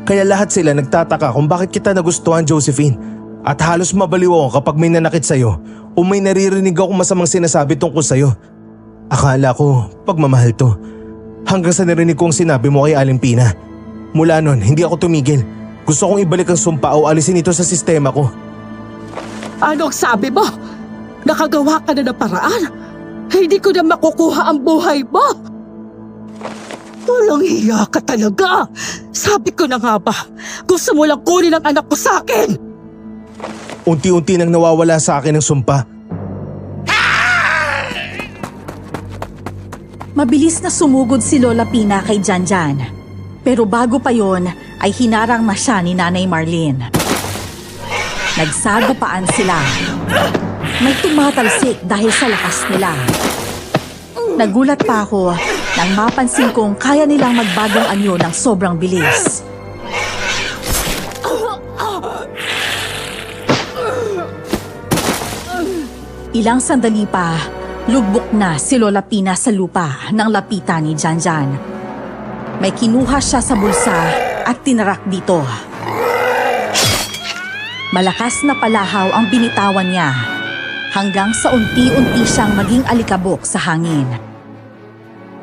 Kaya lahat sila nagtataka kung bakit kita nagustuhan, Josephine. At halos mabaliw ako kapag may nanakit sa'yo o may naririnig ako masamang sinasabi tungkol sa'yo. Akala ko pagmamahal to. Hanggang sa narinig ko ang sinabi mo kay Aling Pina. Mula nun, hindi ako tumigil. Gusto kong ibalik ang sumpa o alisin ito sa sistema ko. Anong sabi mo? Nakagawa ka na ng paraan? Hindi ko na makukuha ang buhay mo. Walang hiya ka talaga. Sabi ko na nga ba, gusto mo lang kunin ang anak ko sa akin. Unti-unti nang nawawala sa akin ang sumpa. Mabilis na sumugod si Lola Pina kay Janjan. Pero bago pa yon ay hinarang na siya ni Nanay Marlene. Nagsagupaan sila. May tumatalsik dahil sa lakas nila. Nagulat pa ako nang mapansin kong kaya nilang magbagong anyo ng sobrang bilis. Ilang sandali pa, lubok na si Lola Pina sa lupa nang lapitan ni Janjan. May kinuha siya sa bulsa at tinarak dito. Malakas na palahaw ang binitawan niya hanggang sa unti-unti siyang maging alikabok sa hangin.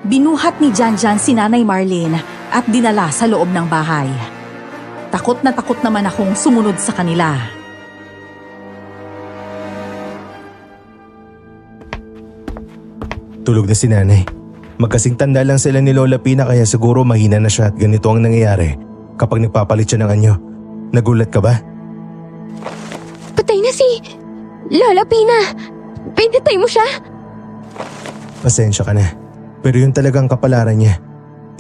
Binuhat ni Janjan si Nanay Marlene at dinala sa loob ng bahay. takot na takot naman akong sumunod sa kanila. Tulog na si nanay. Magkasing tanda lang sila ni Lola Pina kaya siguro mahina na siya at ganito ang nangyayari kapag nagpapalit siya ng anyo. Nagulat ka ba? Patay na si Lola Pina. Pinatay mo siya? Pasensya ka na. Pero yun talagang kapalaran niya.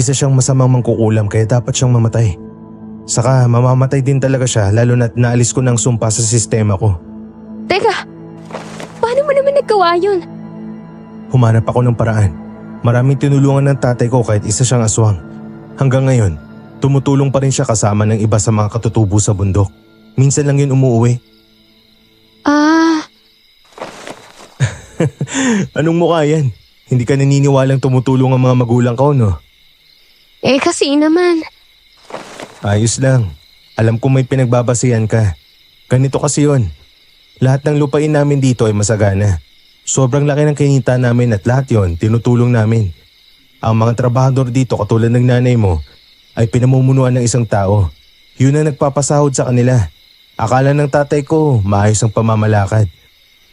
Isa siyang masamang mangkukulam kaya dapat siyang mamatay. Saka mamamatay din talaga siya lalo na't naalis ko ng sumpa sa sistema ko. Teka, paano mo naman nagawa yun? Humanap ako ng paraan. Maraming tinulungan ng tatay ko kahit isa siyang aswang. Hanggang ngayon, tumutulong pa rin siya kasama ng iba sa mga katutubo sa bundok. Minsan lang yun umuwi. Anong mukha yan? Hindi ka naniniwalang tumutulong ang mga magulang ko, no? Kasi naman. Ayos lang. Alam ko may pinagbabasihan ka. Ganito kasi yun. Lahat ng lupain namin dito ay masagana. Sobrang laki ng kinita namin at lahat yon tinutulong namin. Ang mga trabahador dito katulad ng nanay mo ay pinamumunuan ng isang tao. Yun ang nagpapasahod sa kanila. Akala ng tatay ko maayos ang pamamalakad.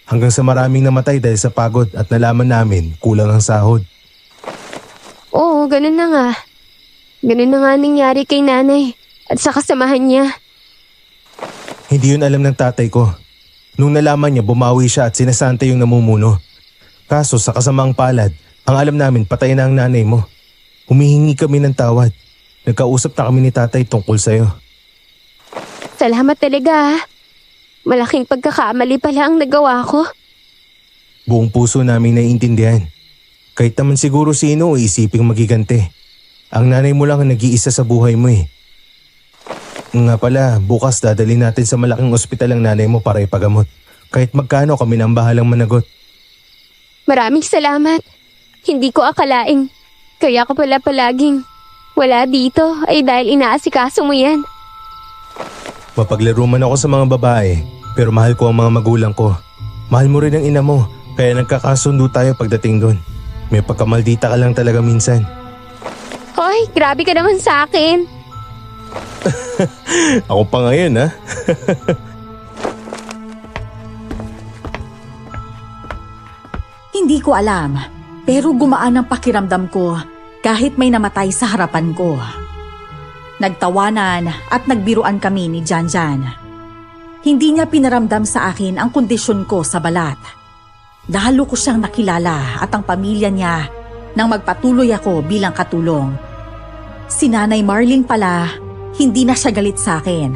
Hanggang sa maraming namatay dahil sa pagod at nalaman namin kulang ang sahod. Oo, ganun na nga. Ganun na nga nangyari kay nanay at sa kasamahan niya. Hindi yun alam ng tatay ko. Nung nalaman niya bumawi siya at sinasante yung namumuno. Kaso sa kasamaang palad, ang alam namin patay na ang nanay mo. Humihingi kami ng tawad. Nagkausap na kami ni tatay tungkol sa'yo. Salamat talaga. Malaking pagkakamali pala ang nagawa ko. Buong puso namin naiintindihan. Kahit naman siguro sino isiping magigante. Ang nanay mo lang ang nag-iisa sa buhay mo eh. Nga pala, bukas dadalhin natin sa malaking ospital ang nanay mo para ipagamot. Kahit magkano kami nang bahalang managot. Maraming salamat. Hindi ko akalaing. Kaya ka pala palaging wala dito ay dahil inaasikaso mo yan. Mapaglaro man ako sa mga babae, pero mahal ko ang mga magulang ko. Mahal mo rin ang ina mo, kaya nagkakasundo tayo pagdating doon. May pagkamaldita ka lang talaga minsan. Hoy, grabe ka naman sa akin. Ako pa ngayon ha? Hindi ko alam, pero gumaan ang pakiramdam ko kahit may namatay sa harapan ko. Nagtawanan at nagbiruan kami ni Janjan. Hindi niya pinaramdam sa akin ang kondisyon ko sa balat. Lalo ko siyang nakilala at ang pamilya niya nang magpatuloy ako bilang katulong. Si Nanay Marlene pala, hindi na siya galit sa akin.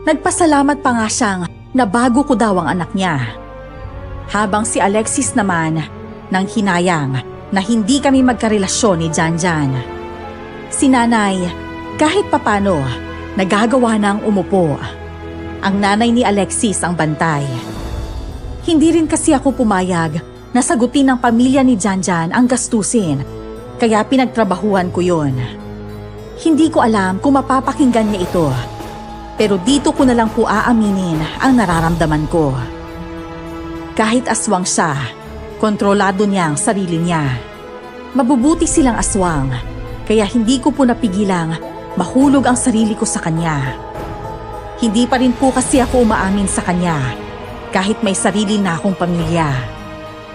Nagpasalamat pa nga siyang na bago ko daw ang anak niya. Habang si Alexis naman nang hinayang na hindi kami magkarelasyon ni Janjan. Si Nanay, kahit papano, nagagawa ng umupo. Ang nanay ni Alexis ang bantay. Hindi rin kasi ako pumayag na sagutin ng pamilya ni Janjan ang gastusin, kaya pinagtrabahuhan ko yun. Hindi ko alam kung mapapakinggan niya ito, pero dito ko na lang po aaminin ang nararamdaman ko. Kahit aswang siya, kontrolado niya ang sarili niya. Mabubuti silang aswang, kaya hindi ko po napigilang mahulog ang sarili ko sa kanya. Hindi pa rin po kasi ako umaamin sa kanya, kahit may sarili na akong pamilya.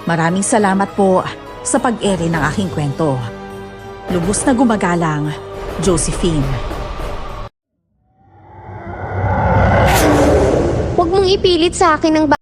Maraming salamat po sa pag-ere ng aking kwento. Lubos na gumagalang, Josephine. Huwag mong ipilit sa akin ang